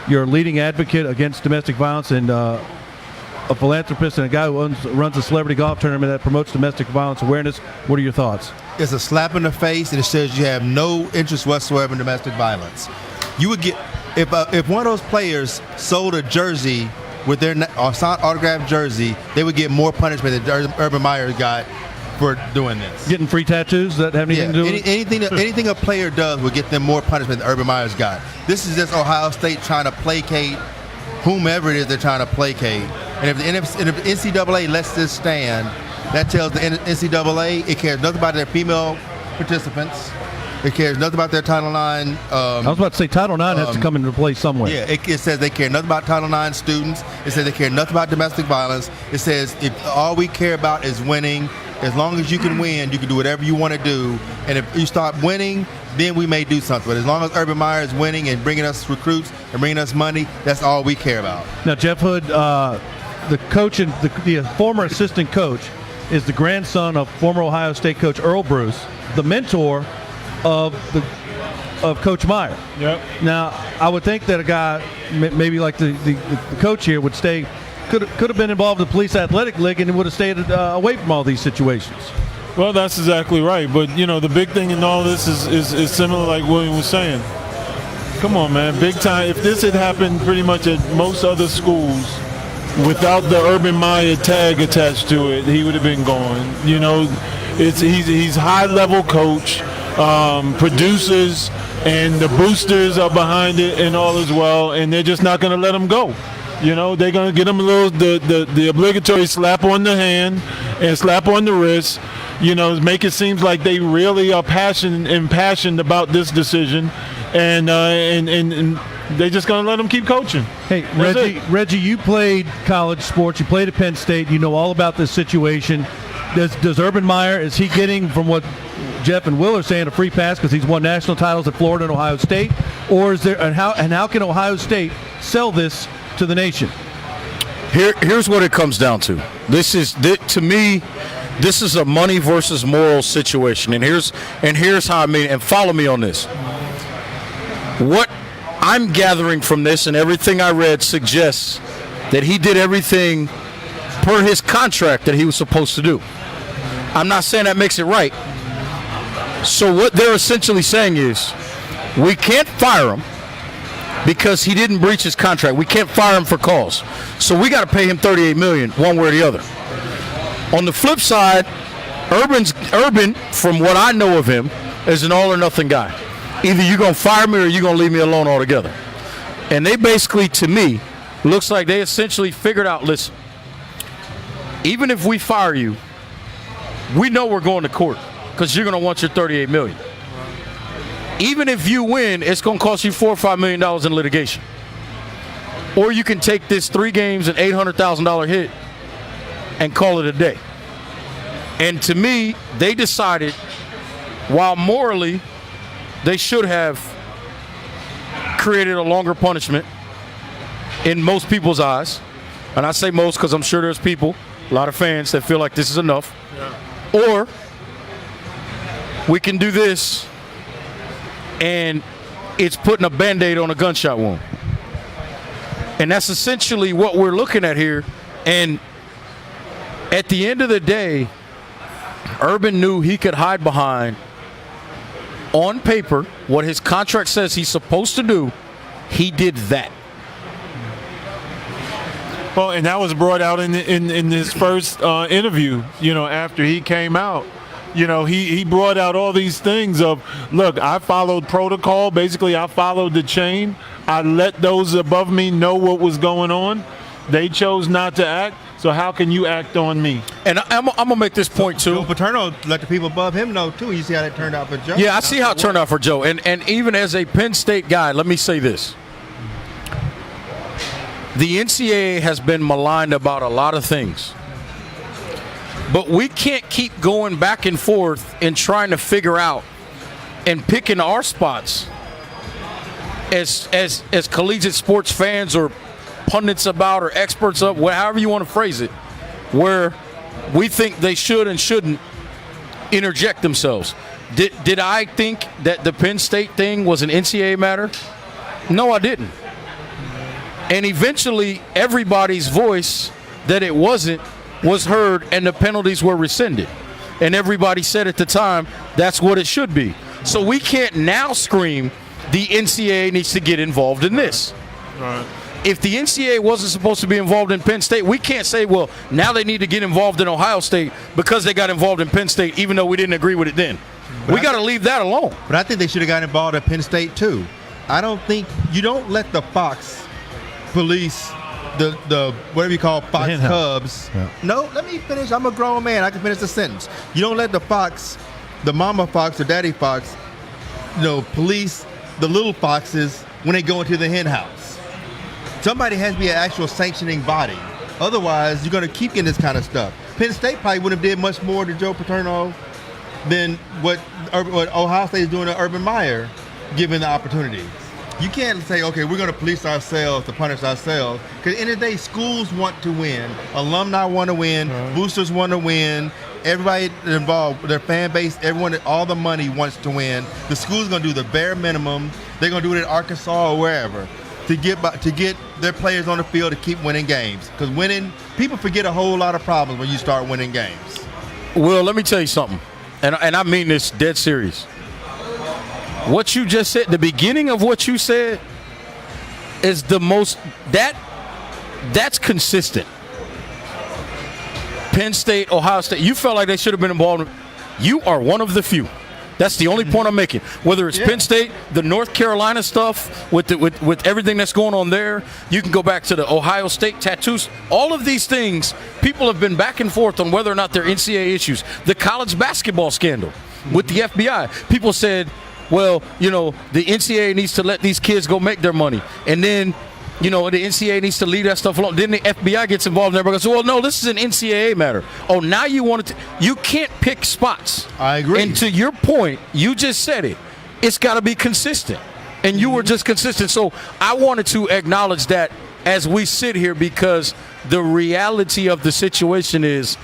You're a leading advocate against domestic violence and a philanthropist and a guy who runs a celebrity golf tournament that promotes domestic violence awareness. What are your thoughts? It's a slap in the face, and it says you have no interest whatsoever in domestic violence. You would get, if one of those players sold a jersey with their autographed jersey, they would get more punishment than Urban Meyer got for doing this. Getting free tattoos that have anything to do with it? Anything a player does will get them more punishment than Urban Meyer's got. This is just Ohio State trying to placate whomever it is they're trying to placate. And if the NCAA lets this stand, that tells the NCAA it cares nothing about their female participants. It cares nothing about their Title IX. I was about to say Title IX has to come into play somewhere. Yeah, it says they care nothing about Title IX students. It says they care nothing about domestic violence. It says if all we care about is winning, as long as you can win, you can do whatever you want to do. And if you start winning, then we may do something. But as long as Urban Meyer is winning and bringing us recruits and bringing us money, that's all we care about. Now, Jeff Hood, the coach and the former assistant coach is the grandson of former Ohio State coach Earl Bruce, the mentor of Coach Meyer. Yep. Now, I would think that a guy maybe like the coach here would stay, could have been involved in the police athletic league and would have stayed away from all these situations. Well, that's exactly right. But, the big thing in all this is similar like William was saying. Come on, man, big time. If this had happened pretty much at most other schools without the Urban Meyer tag attached to it, he would have been gone. He's high-level coach, producers, and the boosters are behind it and all as well, and they're just not going to let him go. They're going to get him a little the obligatory slap on the hand and slap on the wrist. Make it seem like they really are impassioned about this decision, and they're just going to let him keep coaching. Hey, Reggie, you played college sports. You played at Penn State. You know all about this situation. Does Urban Meyer, is he getting, from what Jeff and Will are saying, a free pass because he's won national titles at Florida and Ohio State, or is there? And how can Ohio State sell this to the nation? Here's what it comes down to. To me, this is a money versus moral situation, and here's how I mean it. And follow me on this. What I'm gathering from this and everything I read suggests that he did everything per his contract that he was supposed to do. I'm not saying that makes it right. So what they're essentially saying is, we can't fire him because he didn't breach his contract. We can't fire him for cause. So we got to pay him $38 million, one way or the other. On the flip side, Urban, from what I know of him, is an all or nothing guy. Either you're going to fire me or you're going to leave me alone altogether. And they basically, to me, looks like they essentially figured out, listen, even if we fire you, we know we're going to court because you're going to want your $38 million. Even if you win, it's going to cost you $4 or $5 million in litigation. Or you can take this 3 games and $800,000 hit and call it a day. And to me, they decided, while morally they should have created a longer punishment in most people's eyes, and I say most because I'm sure there's people, a lot of fans, that feel like this is enough. Yeah. Or we can do this and it's putting a Band-Aid on a gunshot wound. And that's essentially what we're looking at here. And at the end of the day, Urban knew he could hide behind, on paper, what his contract says he's supposed to do. He did that. Well, and that was brought out in his first interview, after he came out. He brought out all these things of, look, I followed protocol. Basically, I followed the chain. I let those above me know what was going on. They chose not to act. So how can you act on me? And I'm going to make this point, too. Joe Paterno let the people above him know, too. You see how that turned out for Joe? Yeah, I see how it turned out for Joe. And even as a Penn State guy, let me say this. The NCAA has been maligned about a lot of things. But we can't keep going back and forth and trying to figure out and picking our spots as collegiate sports fans or pundits about or experts of, however you want to phrase it, where we think they should and shouldn't interject themselves. Did I think that the Penn State thing was an NCAA matter? No, I didn't. And eventually, everybody's voice that it wasn't was heard, and the penalties were rescinded. And everybody said at the time, that's what it should be. So we can't now scream, the NCAA needs to get involved in this. Right. If the NCAA wasn't supposed to be involved in Penn State, we can't say, well, now they need to get involved in Ohio State because they got involved in Penn State, even though we didn't agree with it then. We got to leave that alone. But I think they should have got involved at Penn State too. I don't think you don't let the Fox police the whatever you call Fox hen house. Cubs. Yeah. No, let me finish. I'm a grown man. I can finish the sentence. You don't let the Fox, the mama Fox or daddy Fox, police the little foxes when they go into the hen house. Somebody has to be an actual sanctioning body. Otherwise, you're going to keep getting this kind of stuff. Penn State probably wouldn't have did much more to Joe Paterno than what Ohio State is doing to Urban Meyer, given the opportunity. You can't say, okay, we're going to police ourselves to punish ourselves. Because at the end of the day, schools want to win. Alumni want to win. Boosters want to win. Everybody involved, their fan base, everyone, all the money wants to win. The school's going to do the bare minimum. They're going to do it in Arkansas or wherever to get their players on the field to keep winning games. Because winning, people forget a whole lot of problems when you start winning games. Well, let me tell you something, and I mean this dead serious. What you just said, the beginning of what you said is the most, that's consistent. Penn State, Ohio State, you felt like they should have been involved. You are one of the few. That's the only point I'm making. Whether it's Penn State, the North Carolina stuff with everything that's going on there, you can go back to the Ohio State tattoos. All of these things, people have been back and forth on whether or not they're NCAA issues. The college basketball scandal with the FBI, people said, well, the NCAA needs to let these kids go make their money. And then, the NCAA needs to leave that stuff alone. Then the FBI gets involved and everybody goes, well, no, this is an NCAA matter. Oh, now you want to – you can't pick spots. I agree. And to your point, you just said it. It's got to be consistent. And you were just consistent. So I wanted to acknowledge that as we sit here, because the reality of the situation is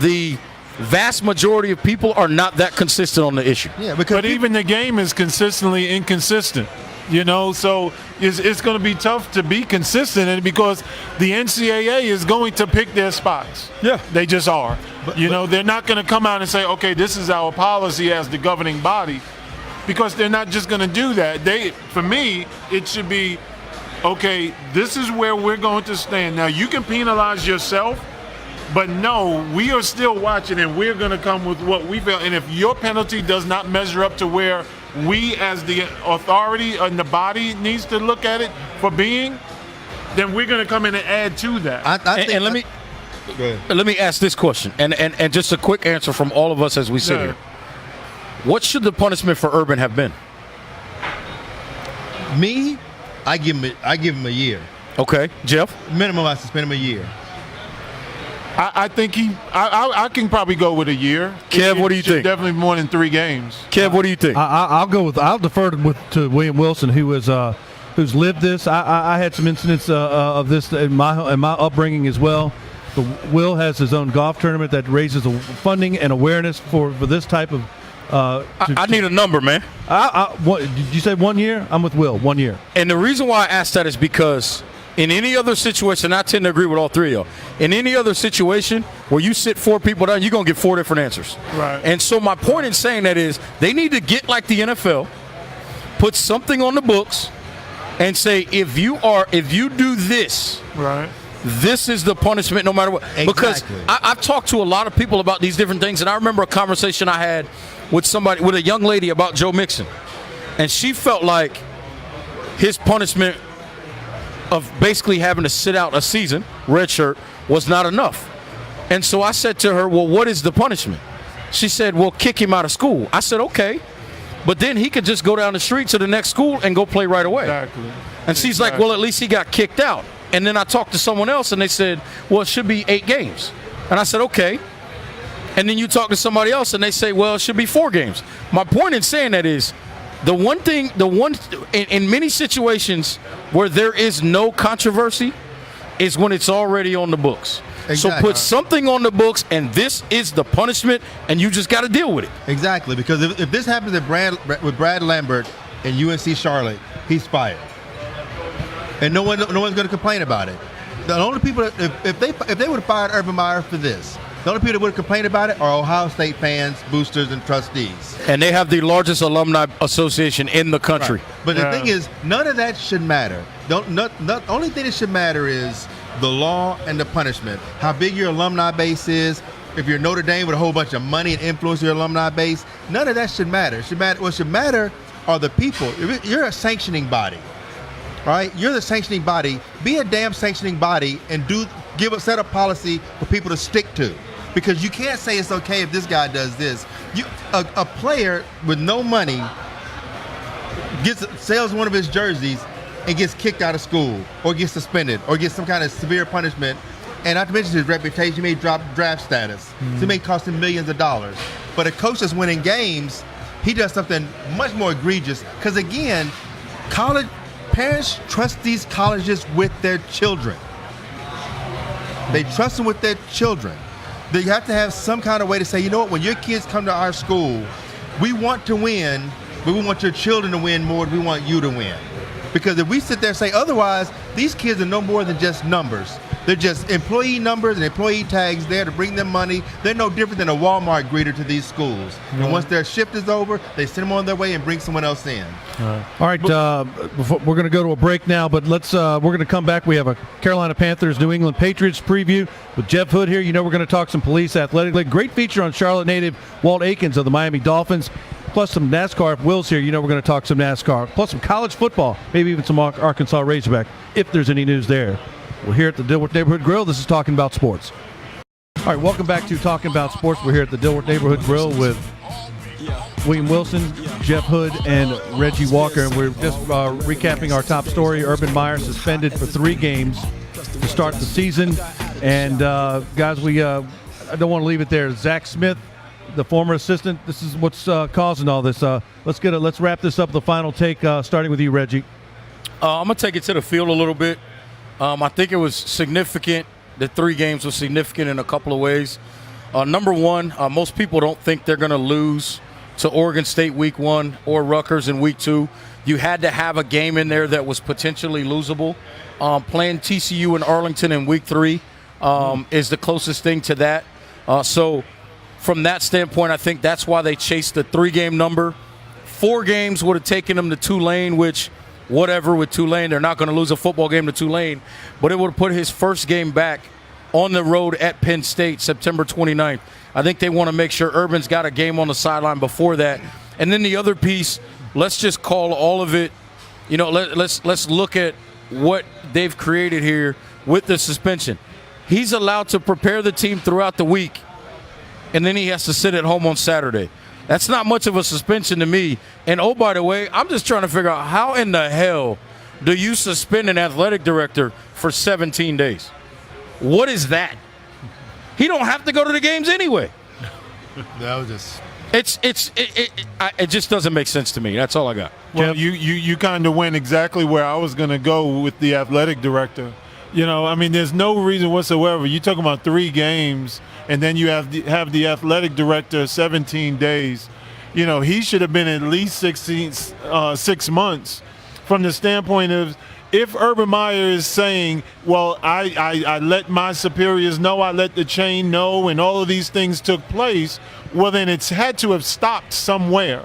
the vast majority of people are not that consistent on the issue. Yeah, but even the game is consistently inconsistent. So it's going to be tough to be consistent, and because the NCAA is going to pick their spots. Yeah. They just are. They're not going to come out and say, okay, this is our policy as the governing body, because they're not just going to do that. For me, it should be, okay, this is where we're going to stand. Now, you can penalize yourself, but no, we are still watching, and we're going to come with what we feel. And if your penalty does not measure up to where we as the authority and the body needs to look at it for being, then we're going to come in and add to that. Let me ask this question, and just a quick answer from all of us as we sit here. What should the punishment for Urban have been? Me, I give him a year. Okay, Jeff? Minimum, I suspend him a year. I think I can probably go with a year. Kev, what do you think? Definitely more than 3 games. Kev, what do you think? I'll defer to William Wilson, who's lived this. I had some incidents of this in my upbringing as well. But Will has his own golf tournament that raises funding and awareness for this type of. I need a number, man. Did you say 1 year? I'm with Will. 1 year. And the reason why I asked that is because in any other situation, I tend to agree with all three of y'all. In any other situation where you sit 4 people down, you're going to get 4 different answers. Right. And so my point in saying that is they need to get like the NFL, put something on the books, and say if you do this, right, this is the punishment no matter what. Exactly. Because I've talked to a lot of people about these different things, and I remember a conversation I had with a young lady about Joe Mixon. And she felt like his punishment of basically having to sit out a season, red shirt, was not enough. And so I said to her, well, what is the punishment? She said, well, kick him out of school. I said, okay. But then he could just go down the street to the next school and go play right away. Exactly. And she's like, well, at least he got kicked out. And then I talked to someone else, and they said, well, it should be 8 games. And I said, okay. And then you talk to somebody else, and they say, well, it should be 4 games. My point in saying that is, in many situations where there is no controversy is when it's already on the books. So Exactly. put something on the books, and this is the punishment, and you just got to deal with it. Exactly, because if this happens with Brad Lambert and UNC Charlotte, he's fired, and no one's going to complain about it. The only people if they would have fired Urban Meyer for this, the only people that would have complained about it are Ohio State fans, boosters, and trustees. And they have the largest alumni association in the country. Right. But the thing is, none of that should matter. The only thing that should matter is the law and the punishment. How big your alumni base is. If you're Notre Dame with a whole bunch of money and influence your alumni base, none of that should matter. What should matter are the people. You're a sanctioning body, right? You're the sanctioning body. Be a damn sanctioning body and set a policy for people to stick to. Because you can't say it's okay if this guy does this. A player with no money sells one of his jerseys and gets kicked out of school or gets suspended or gets some kind of severe punishment. And not to mention his reputation, he may drop draft status. So it may cost him millions of dollars. But a coach that's winning games, he does something much more egregious. Because again, parents trust these colleges with their children. They trust them with their children. They have to have some kind of way to say, you know what, when your kids come to our school, we want to win, but we want your children to win more than we want you to win. Because if we sit there and say otherwise, these kids are no more than just numbers. They're just employee numbers and employee tags there to bring them money. They're no different than a Walmart greeter to these schools. Mm-hmm. And once their shift is over, they send them on their way and bring someone else in. All right, we're going to go to a break now, but we're going to come back. We have a Carolina Panthers, New England Patriots preview with Jeff Hood here. You know we're going to talk some police athletic league. Great feature on Charlotte native Walt Aikens of the Miami Dolphins. Plus some NASCAR. If Will's here, you know we're going to talk some NASCAR. Plus some college football, maybe even some Arkansas Razorback, if there's any news there. We're here at the Dilworth Neighborhood Grill. This is Talking About Sports. All right, welcome back to Talking About Sports. We're here at the Dilworth Neighborhood Grill with William Wilson, Jeff Hood, and Reggie Walker. And we're just recapping our top story. Urban Meyer suspended for 3 games to start the season. And, guys, I don't want to leave it there. Zach Smith, the former assistant, this is what's causing all this. Let's wrap this up with the final take, starting with you, Reggie. I'm going to take it to the field a little bit. I think it was significant. The 3 games was significant in a couple of ways. Number one, most people don't think they're going to lose to Oregon State week 1 or Rutgers in week 2. You had to have a game in there that was potentially losable. Playing TCU in Arlington in week 3 is the closest thing to that. So from that standpoint, I think that's why they chased the 3-game number. 4 games would have taken them to Tulane, which whatever with Tulane. They're not going to lose a football game to Tulane, but it would have put his first game back on the road at Penn State September 29th. I think they want to make sure Urban's got a game on the sideline before that. And then the other piece, let's just call all of it, let's look at what they've created here with the suspension. He's allowed to prepare the team throughout the week, and then he has to sit at home on Saturday. That's not much of a suspension to me. And, oh, by the way, I'm just trying to figure out how in the hell do you suspend an athletic director for 17 days? What is that? He don't have to go to the games anyway. That was just... It just doesn't make sense to me. That's all I got. Well, you kind of went exactly where I was going to go with the athletic director. There's no reason whatsoever. You're talking about 3 games, and then you have the athletic director 17 days. He should have been at least 6 months from the standpoint of if Urban Meyer is saying, well, I let my superiors know, I let the chain know, and all of these things took place, well, then it's had to have stopped somewhere.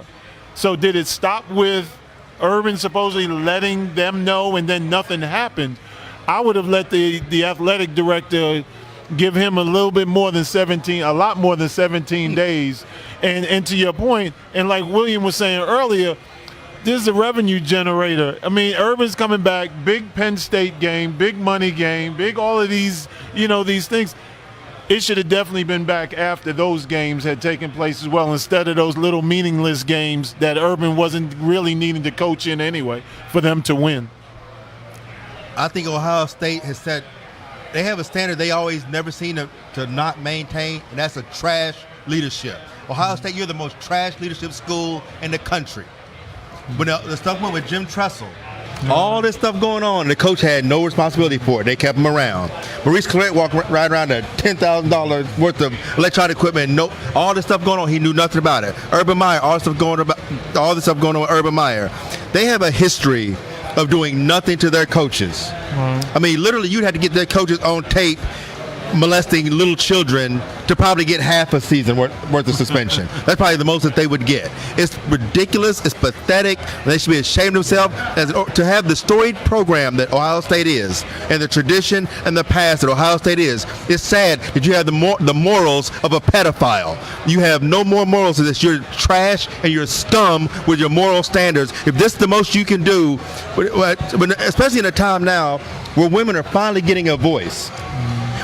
So did it stop with Urban supposedly letting them know and then nothing happened? I would have let the athletic director give him a lot more than 17 days. And to your point, and like William was saying earlier, this is a revenue generator. Urban's coming back, big Penn State game, big money game, big all of these, these things. It should have definitely been back after those games had taken place as well, instead of those little meaningless games that Urban wasn't really needing to coach in anyway for them to win. I think Ohio State has set, they have a standard they always never seen to not maintain, and that's a trash leadership. Ohio State, you're the most trash leadership school in the country. When the stuff went with Jim Tressel, All this stuff going on, the coach had no responsibility for it. They kept him around. Maurice Clark walked right around to $10,000 worth of electronic equipment. No, all this stuff going on, he knew nothing about it. Urban Meyer, all this stuff going on with Urban Meyer. They have a history of doing nothing to their coaches. I mean, literally, you'd have to get their coaches on tape molesting little children to probably get half a season worth of suspension. That's probably the most that they would get. It's ridiculous. It's pathetic. They should be ashamed of themselves to have the storied program that Ohio State is, and the tradition and the past that Ohio State is. It's sad that you have the morals of a pedophile. You have no more morals to this. You're trash and you're scum with your moral standards. If this is the most you can do, especially in a time now where women are finally getting a voice,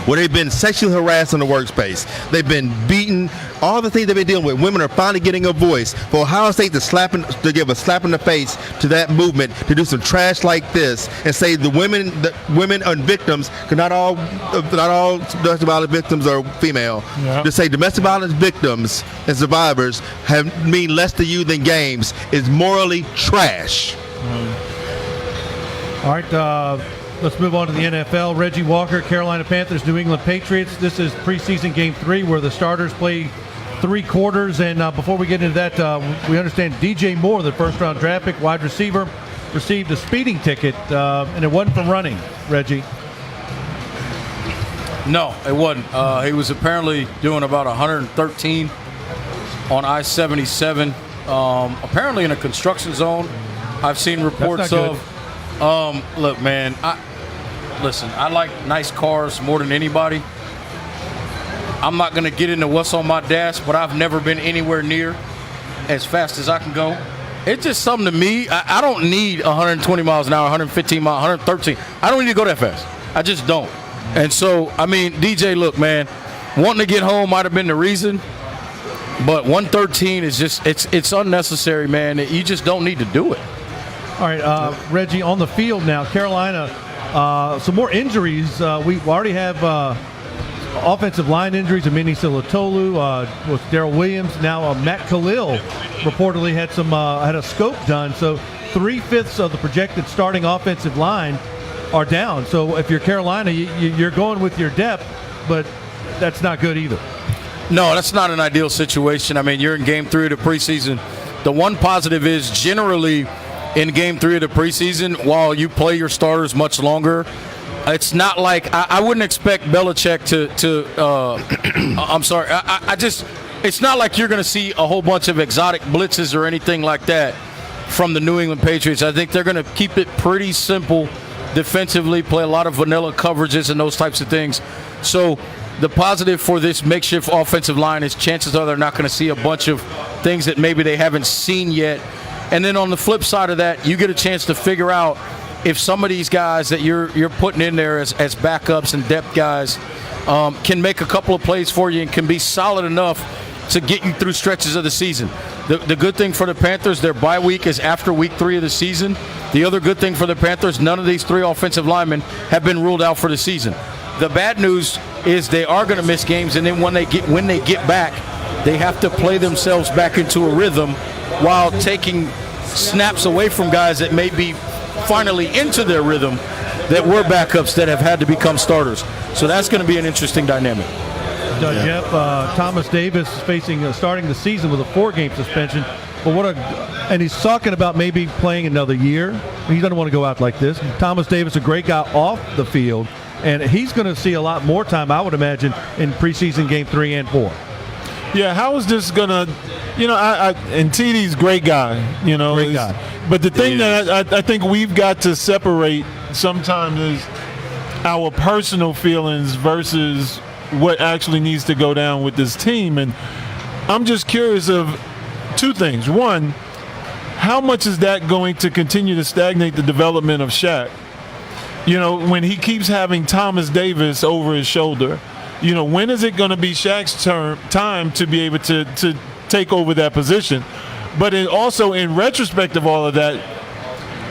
where they've been sexually harassed in the workspace, they've been beaten, all the things they've been dealing with. Women are finally getting a voice. For Ohio State to give a slap in the face to that movement, to do some trash like this, and say the women and victims, because not all domestic violence victims are female. Yeah. To say domestic violence victims and survivors mean less to you than games is morally trash. All right. Let's move on to the NFL. Reggie Walker, Carolina Panthers, New England Patriots. This is preseason game 3 where the starters play 3 quarters. And before we get into that, we understand DJ Moore, the first-round draft pick, wide receiver, received a speeding ticket, and it wasn't for running, Reggie. No, it wasn't. He was apparently doing about 113 on I-77, apparently in a construction zone. I've seen reports of. Look, man, I like nice cars more than anybody. I'm not going to get into what's on my dash, but I've never been anywhere near as fast as I can go. It's just something to me. I don't need 120 miles an hour, 115 miles, 113. I don't need to go that fast. I just don't. And so, I mean, DJ, look, man, wanting to get home might have been the reason, but 113 is just, it's unnecessary, man. You just don't need to do it. All right, Reggie, on the field now, Carolina, some more injuries. We already have offensive line injuries. Amini Silatolu, with Darrell Williams. Now Matt Khalil reportedly had a scope done. So 3/5 of the projected starting offensive line are down. So if you're Carolina, you're going with your depth, but that's not good either. No, that's not an ideal situation. I mean, you're in game 3 of the preseason. The one positive is generally in game 3 of the preseason, while you play your starters much longer, it's not like I wouldn't expect Belichick I'm sorry. It's not like you're going to see a whole bunch of exotic blitzes or anything like that from the New England Patriots. I think they're going to keep it pretty simple defensively, play a lot of vanilla coverages and those types of things. So the positive for this makeshift offensive line is chances are they're not going to see a bunch of things that maybe they haven't seen yet. And then on the flip side of that, you get a chance to figure out if some of these guys that you're putting in there as backups and depth guys can make a couple of plays for you and can be solid enough to get you through stretches of the season. The good thing for the Panthers, their bye week is after week 3 of the season. The other good thing for the Panthers, none of these 3 offensive linemen have been ruled out for the season. The bad news is they are going to miss games, and then when they get back, they have to play themselves back into a rhythm while taking snaps away from guys that may be finally into their rhythm that were backups that have had to become starters. So that's going to be an interesting dynamic. Jeff, Thomas Davis is facing starting the season with a 4-game suspension. But and he's talking about maybe playing another year. He doesn't want to go out like this. Thomas Davis, a great guy off the field, and he's going to see a lot more time, I would imagine, in preseason game 3 and 4. Yeah, how is this gonna? And TD's great guy. Great guy. But the thing that I think we've got to separate sometimes is our personal feelings versus what actually needs to go down with this team. And I'm just curious of 2 things. One, how much is that going to continue to stagnate the development of Shaq? When he keeps having Thomas Davis over his shoulder. When is it going to be Shaq's time to be able to take over that position? But also, in retrospect of all of that,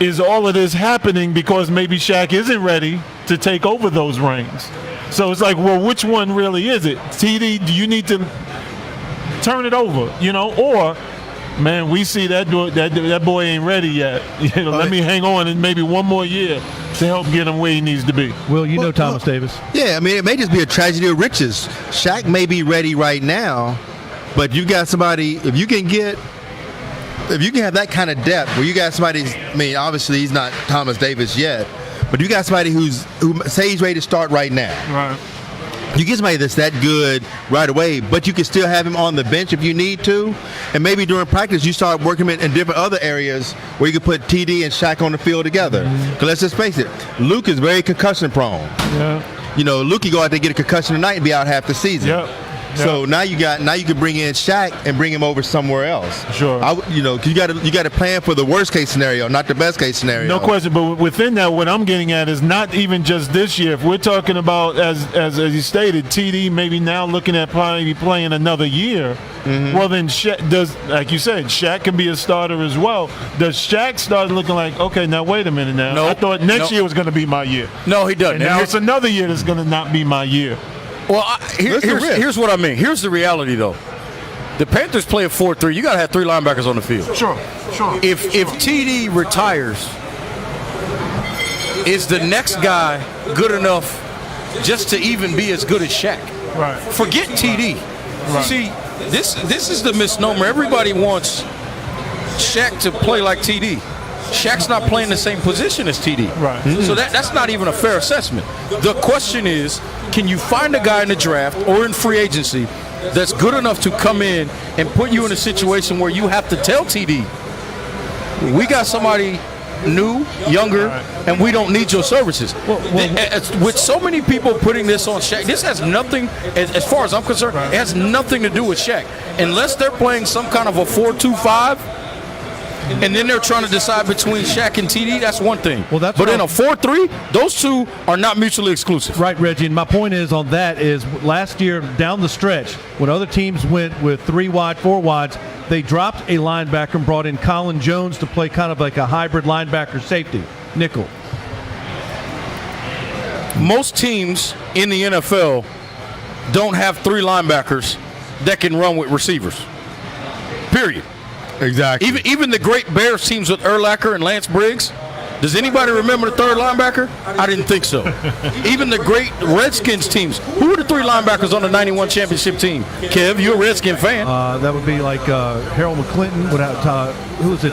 is all of this happening because maybe Shaq isn't ready to take over those reins? So it's like, well, which one really is it? TD, do you need to turn it over, or man, we see that boy ain't ready yet. Let me hang on and maybe one more year to help get him where he needs to be. Will, you know Thomas Davis. Yeah, I mean, it may just be a tragedy of riches. Shaq may be ready right now, but you got somebody, if you can have that kind of depth where you got somebody, I mean, obviously he's not Thomas Davis yet, but you got somebody who say he's ready to start right now. Right. You get somebody that's that good right away, but you can still have him on the bench if you need to. And maybe during practice, you start working him in different other areas where you can put TD and Shaq on the field together. Because let's just face it, Luke is very concussion prone. Yeah. Luke can go out there and get a concussion tonight and be out half the season. Yep. So now you can bring in Shaq and bring him over somewhere else. Sure. 'Cause you got to plan for the worst case scenario, not the best case scenario. No question. But within that, what I'm getting at is not even just this year. If we're talking about, as you stated, TD maybe now looking at probably playing another year. Well, then Shaq does, like you said, Shaq can be a starter as well. Does Shaq start looking like, okay, now wait a minute now? No. I thought next year was going to be my year. No, he doesn't. And now it's another year that's going to not be my year. Well, here's what I mean. Here's the reality, though. The Panthers play a 4-3. You got to have 3 linebackers on the field. Sure. If TD retires, is the next guy good enough just to even be as good as Shaq? Right. Forget TD. Right. See, this is the misnomer. Everybody wants Shaq to play like TD. Shaq's not playing the same position as TD. Right. So that's not even a fair assessment. The question is, can you find a guy in the draft or in free agency that's good enough to come in and put you in a situation where you have to tell TD, we got somebody new, younger, and we don't need your services. With so many people putting this on Shaq, this has nothing, as far as I'm concerned, it has nothing to do with Shaq. Unless they're playing some kind of a 4-2-5, and then they're trying to decide between Shaq and TD, that's one thing. Well, that's but in a 4-3, those two are not mutually exclusive. Right, Reggie. And my point is on that is last year down the stretch, when other teams went with 3 wide, 4 wides, they dropped a linebacker and brought in Colin Jones to play kind of like a hybrid linebacker safety, nickel. Most teams in the NFL don't have 3 linebackers that can run with receivers. Period. Exactly. Even the great Bears teams with Urlacher and Lance Briggs, does anybody remember the 3rd linebacker? I didn't think so. Even the great Redskins teams, who were the 3 linebackers on the 91 championship team? Kev, you're a Redskin fan. That would be like Harold McClinton. Who was it?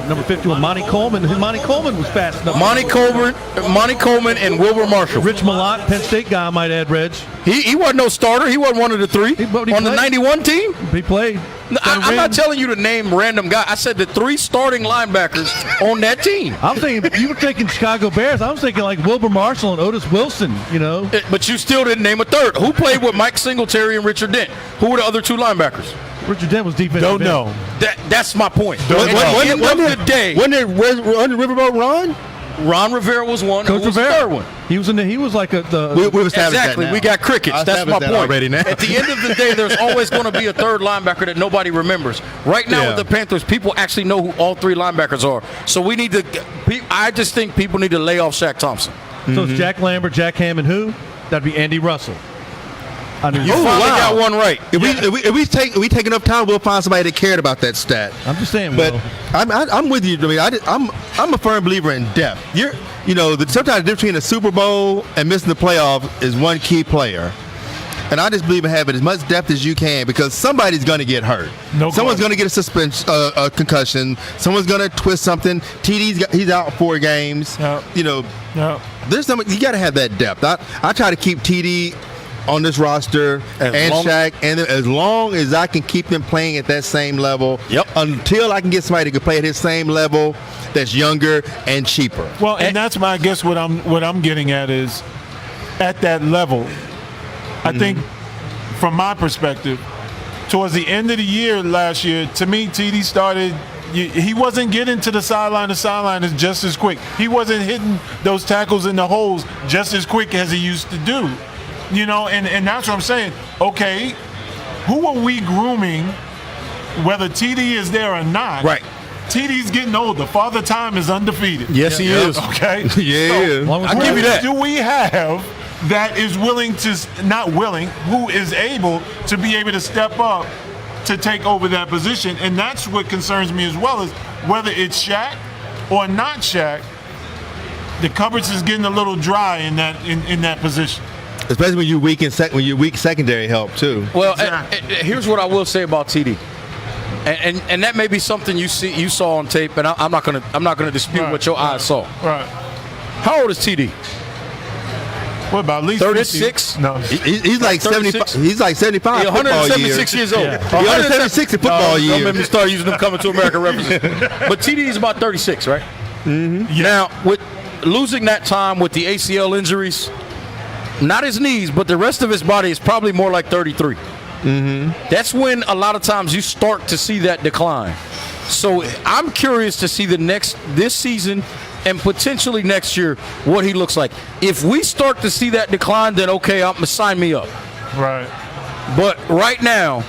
Number 51, Monty Coleman. Monty Coleman was fast enough. Monty Coleman and Wilbur Marshall. Rich Malott, Penn State guy, I might add, Reg. He wasn't no starter. He wasn't one of the 3 on the 91 team. He played. I'm not telling you to name random guys. I said the 3 starting linebackers on that team. I'm thinking, you were thinking Chicago Bears. I was thinking like Wilbur Marshall and Otis Wilson, But you still didn't name a 3rd. Who played with Mike Singletary and Richard Dent? Who were the other 2 linebackers? Richard Dent was defensive. Don't know. That's my point. Don't At know. the end of the day, When did Riverboat run? Ron Rivera was one. Coach Who was the Rivera. 3rd one? He was like We've established Exactly. that now. We got crickets. I That's my established that point. already now. At the end of the day, there's always going to be a 3rd linebacker that nobody remembers. Right now with the Panthers, people actually know who all 3 linebackers are. So we need to. I just think people need to lay off Shaq Thompson. So it's Jack Lambert, Jack Hammond, who? That'd be Andy Russell. You finally got one right. If we take enough time, we'll find somebody that cared about that stat. I'm just saying, But Will. I'm with you. I mean, I'm a firm believer in depth. Sometimes the difference between a Super Bowl and missing the playoff is one key player. And I just believe in having as much depth as you can because somebody's going to get hurt. Someone's going to get a suspension, a concussion. Someone's going to twist something. He's out 4 games. There's some. You got to have that depth. I try to keep TD on this roster Shaq, and as long as I can keep them playing at that same level, until I can get somebody who can play at his same level that's younger and cheaper. Well, and that's I guess what I'm getting at is at that level. I think from my perspective, towards the end of the year last year, to me, TD started. He wasn't getting to the sideline. The sideline is just as quick. He wasn't hitting those tackles in the holes just as quick as he used to do. And that's what I'm saying. Okay, who are we grooming, whether TD is there or not? Right. TD's getting older. Father Time is undefeated. Yes, he is. Okay? Yeah. So, I'll give you that. Do we have that is willing to, not willing, who is able to be able to step up to take over that position. And that's what concerns me as well, is whether it's Shaq or not Shaq, the cupboards is getting a little dry in that position. Especially when you're weak secondary help too. Well, Exactly. here's what I will say about TD, and that may be something you saw on tape, and I'm not gonna dispute what your eyes saw. Right. How old is TD? What about at least 36? 50? No. He's like 75. 36? He's like 75. Yeah, 176 years old. Yeah. He's 176 in football Don't years. make me start using them Coming to America references. But TD is about 36, right? Yeah. Now, with losing that time with the ACL injuries, not his knees, but the rest of his body is probably more like 33. That's when a lot of times you start to see that decline. So I'm curious to see this season and potentially next year what he looks like. If we start to see that decline, then okay, sign me up. Right. But right now,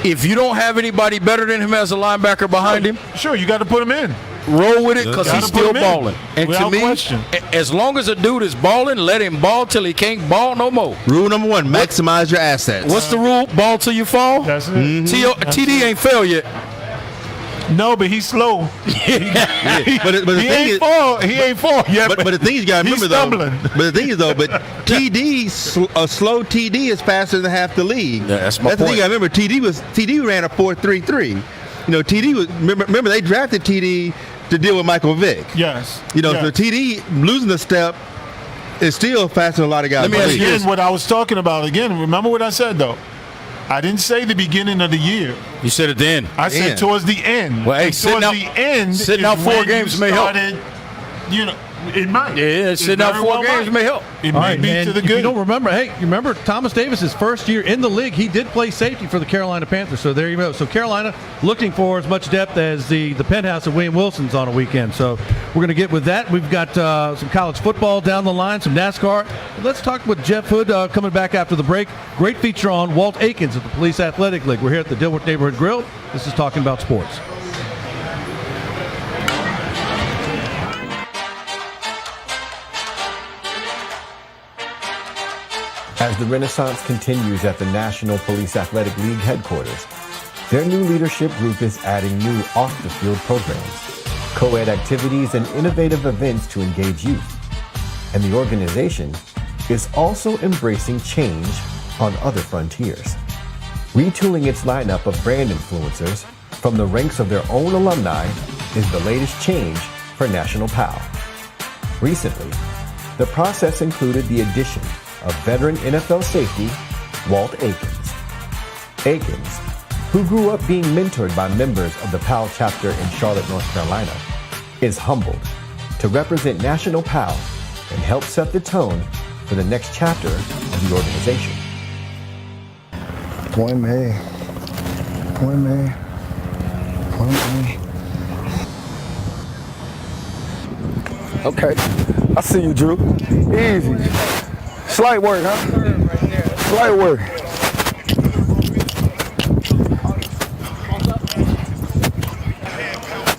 if you don't have anybody better than him as a linebacker behind him, Sure, you got to put him in. roll with it because Gotta he's put still him in, balling. And to without me, question. as long as a dude is balling, let him ball till he can't ball no more. Rule number 1: maximize your assets. What's the rule? Ball till you fall? That's it. TD ain't failed yet. No, but he's slow. But the He thing is, ain't fall yet. but the thing you got to he's remember though. stumbling. But the thing is though, a slow TD is faster than half the league. Yeah, that's my the thing point. I remember. TD ran a 4.33. You know, TD was remember they drafted TD to deal with Michael Vick. Yes. You know, Yes. so TD losing a step is still faster than a lot of guys. Let me in the ask you league. Again, what I was talking about, remember what I said, though? I didn't say the beginning of the year. You said it then. I said End. towards the end. Well, hey, And sitting towards out- the end sitting is out 4 when games you may help. started, you know, it might. Yeah, sitting out very 4 well games might. may help. It All may right, be and to the if you good. don't remember, you remember Thomas Davis's first year in the league, he did play safety for the Carolina Panthers. So there you go. So Carolina looking for as much depth as the penthouse of William Wilson's on a weekend. So we're going to get with that. We've got some college football down the line, some NASCAR. Let's talk with Jeff Hood coming back after the break. Great feature on Walt Aikens of the Police Athletic League. We're here at the Dilworth Neighborhood Grill. This is Talking About Sports. As the renaissance continues at the National Police Athletic League headquarters, their new leadership group is adding new off-the-field programs, co-ed activities, and innovative events to engage youth. And the organization is also embracing change on other frontiers, retooling its lineup of brand influencers from the ranks of their own alumni is the latest change for National PAL. Recently, the process included the addition of veteran NFL safety Walt Aikens. Aikens, who grew up being mentored by members of the PAL chapter in Charlotte, North Carolina, is humbled to represent National PAL and help set the tone for the next chapter of the organization. Point me. Okay, I see you, Drew. Easy. Slight work, huh? Slight work.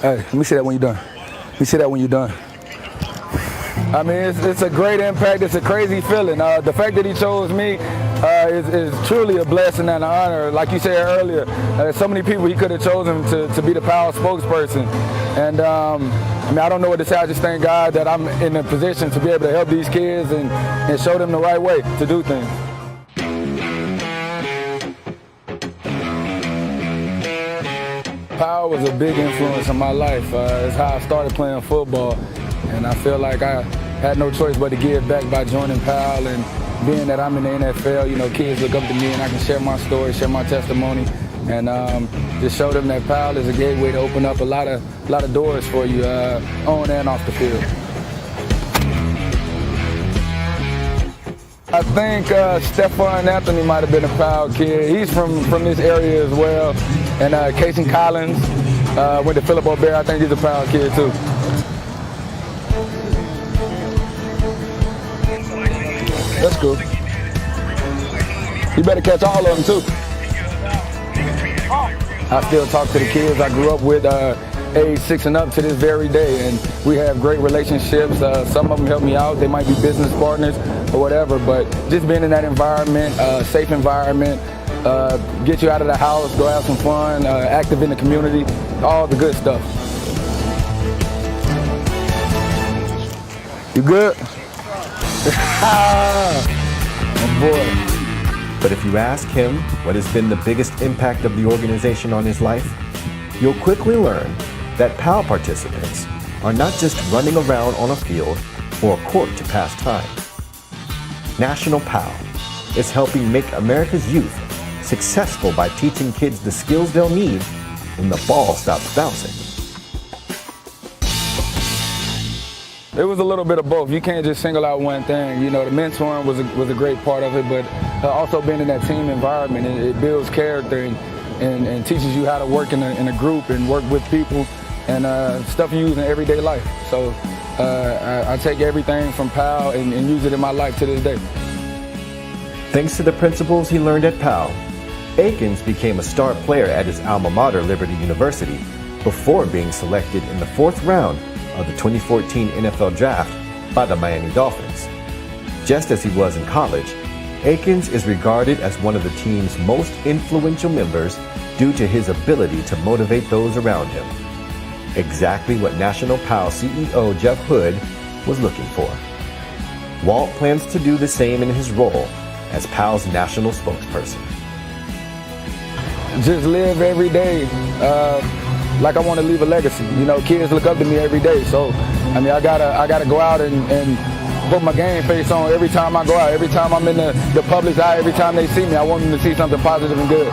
Hey, let me see that when you're done. I mean, it's a great impact. It's a crazy feeling. The fact that he chose me is truly a blessing and an honor. Like you said earlier, so many people he could have chosen to be the PAL spokesperson. And I mean, I don't know what to say. I just thank God that I'm in a position to be able to help these kids and show them the right way to do things. PAL was a big influence in my life. It's how I started playing football. And I feel like I had no choice but to give back by joining PAL, and being that I'm in the NFL, you know, kids look up to me and I can share my story, share my testimony, and just show them that PAL is a gateway to open up a lot of doors for you on and off the field. I think Stephon Anthony might have been a PAL kid. He's from this area as well. And Casey Collins went to Philip O'Bear. I think he's a PAL kid too. That's cool. You better catch all of them too. I still talk to the kids I grew up with age 6 and up to this very day, and we have great relationships. Some of them help me out. They might be business partners or whatever, but just being in that environment, safe environment, get you out of the house, go have some fun, active in the community, all the good stuff. You good? Oh boy. But if you ask him what has been the biggest impact of the organization on his life, you'll quickly learn that PAL participants are not just running around on a field or a court to pass time. National PAL is helping make America's youth successful by teaching kids the skills they'll need when the ball stops bouncing. It was a little bit of both. You can't just single out one thing. You know, the mentoring was a great part of it, but also being in that team environment, it builds character and teaches you how to work in a group and work with people and stuff you use in everyday life. So I take everything from PAL and use it in my life to this day. Thanks to the principles he learned at PAL, Akins became a star player at his alma mater, Liberty University, before being selected in the 4th round of the 2014 NFL Draft by the Miami Dolphins. Just as he was in college, Akins is regarded as one of the team's most influential members due to his ability to motivate those around him. Exactly what National PAL CEO Jeff Hood was looking for. Walt plans to do the same in his role as PAL's national spokesperson. Just live every day like I want to leave a legacy. You know, kids look up to me every day, so I mean, I gotta go out and put my game face on every time I go out, every time I'm in the public's eye, every time they see me. I want them to see something positive and good.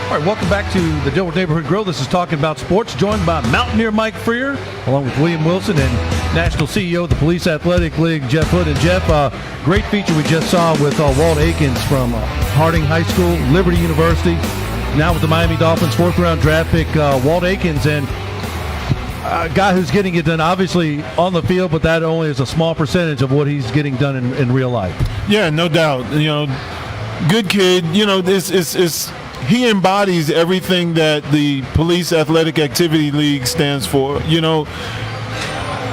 All right, welcome back to the Dilworth Neighborhood Grill. This is Talking About Sports, joined by Mountaineer Mike Freer, along with William Wilson and National CEO of the Police Athletic League, Jeff Hood. And Jeff, great feature we just saw with Walt Akins from Harding High School, Liberty University, now with the Miami Dolphins, 4th round draft pick, Walt Akins, and a guy who's getting it done, obviously, on the field, but that only is a small percentage of what he's getting done in real life. Yeah, no doubt. You know, good kid. You know, this is he embodies everything that the Police Athletic Activity League stands for. You know,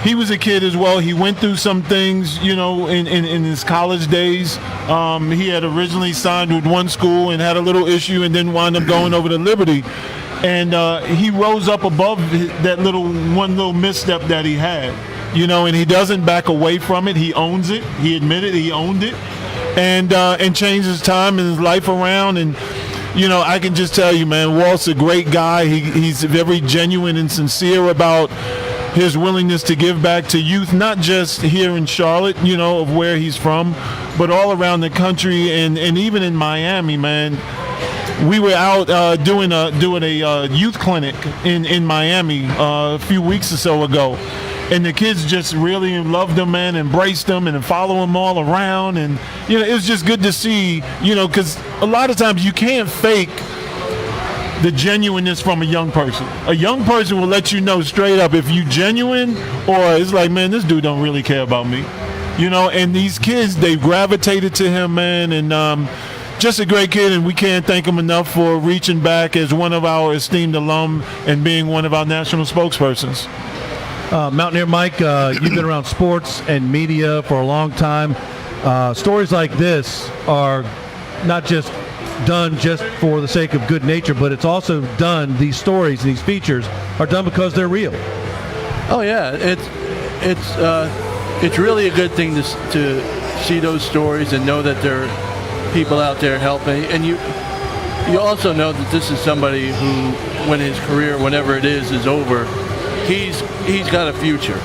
he was a kid as well. He went through some things, you know, in his college days. He had originally signed with one school and had a little issue and then wound up going over to Liberty. And he rose up above that one little misstep that he had, you know, and he doesn't back away from it. He owns it. He admitted he owned it and changed his time and his life around. And you know, I can just tell you, man, Walt's a great guy. He's very genuine and sincere about his willingness to give back to youth, not just here in Charlotte, you know, of where he's from, but all around the country and even in Miami, man. We were out doing a youth clinic in Miami a few weeks or so ago. And the kids just really loved him, man, embraced him and follow him all around. And, you know, it was just good to see, you know, because a lot of times you can't fake the genuineness from a young person. A young person will let you know straight up if you genuine or it's like, man, this dude don't really care about me. You know, and these kids, they gravitated to him, man, and just a great kid, and we can't thank him enough for reaching back as one of our esteemed alum and being one of our national spokespersons. Mountaineer Mike, you've been around sports and media for a long time. Stories like this are not just done just for the sake of good nature, but it's also done, these stories, these features are done because they're real. Oh yeah, it's really a good thing to see those stories and know that there are people out there helping. And you also know that this is somebody who, when his career, whenever it is over, he's got a future.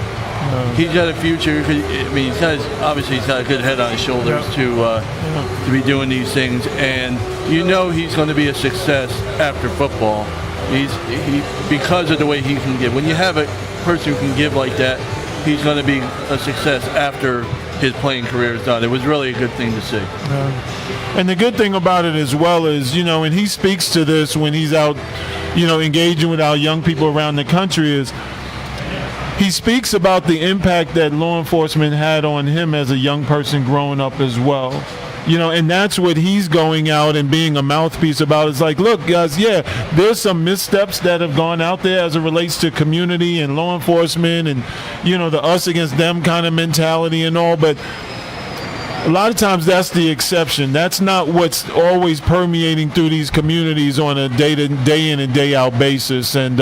He's got a future. I mean, he's got a good head on his shoulders to be doing these things, and you know he's going to be a success after football. Because of the way he can give. When you have a person who can give like that, he's going to be a success after his playing career is done. It was really a good thing to see. And the good thing about it as well is, you know, and he speaks to this when he's out, you know, engaging with our young people around the country, is he speaks about the impact that law enforcement had on him as a young person growing up as well. And that's what he's going out and being a mouthpiece about. It's like, look, guys, there's some missteps that have gone out there as it relates to community and law enforcement and, the us against them kind of mentality and all, but a lot of times that's the exception. That's not what's always permeating through these communities on a day in and day out basis. And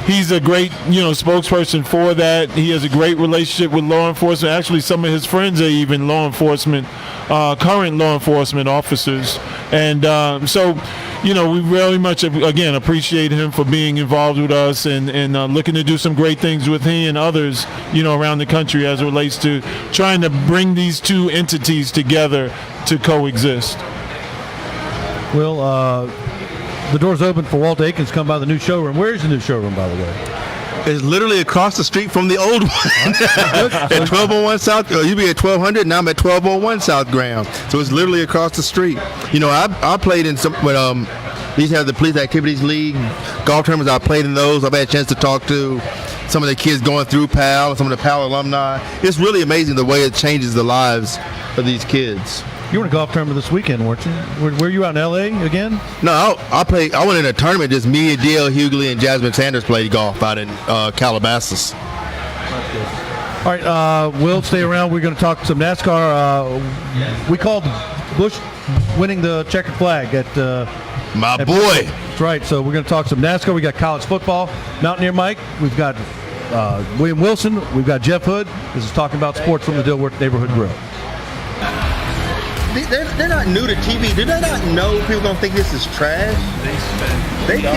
he's a great, spokesperson for that. He has a great relationship with law enforcement. Actually, some of his friends are even current law enforcement officers. And so, we very much, again, appreciate him for being involved with us and looking to do some great things with he and others, around the country as it relates to trying to bring these two entities together to coexist. Well, the door's open for Walt Aikens. Come by the new showroom. Where's the new showroom, by the way? It's literally across the street from the old one. At 1201 South, you be at 1200, now I'm at 1201 South Graham. So it's literally across the street. I played in some, these have the Police Activities League golf tournaments. I played in those. I've had a chance to talk to some of the kids going through PAL, some of the PAL alumni. It's really amazing the way it changes the lives of these kids. You were in a golf tournament this weekend, weren't you? Were you out in L.A. again? No, I went in a tournament. Just me and D.L. Hughley and Jasmine Sanders played golf out in Calabasas. All right, we'll stay around. We're going to talk some NASCAR. We called Bush winning the checkered flag at My boy. That's right. So we're going to talk some NASCAR. We got college football. Mountaineer Mike. We've got William Wilson. We've got Jeff Hood. This is Talking About Sports from the Dilworth Neighborhood Grill. They're not new to TV. Do they not know people don't think this is trash? They care.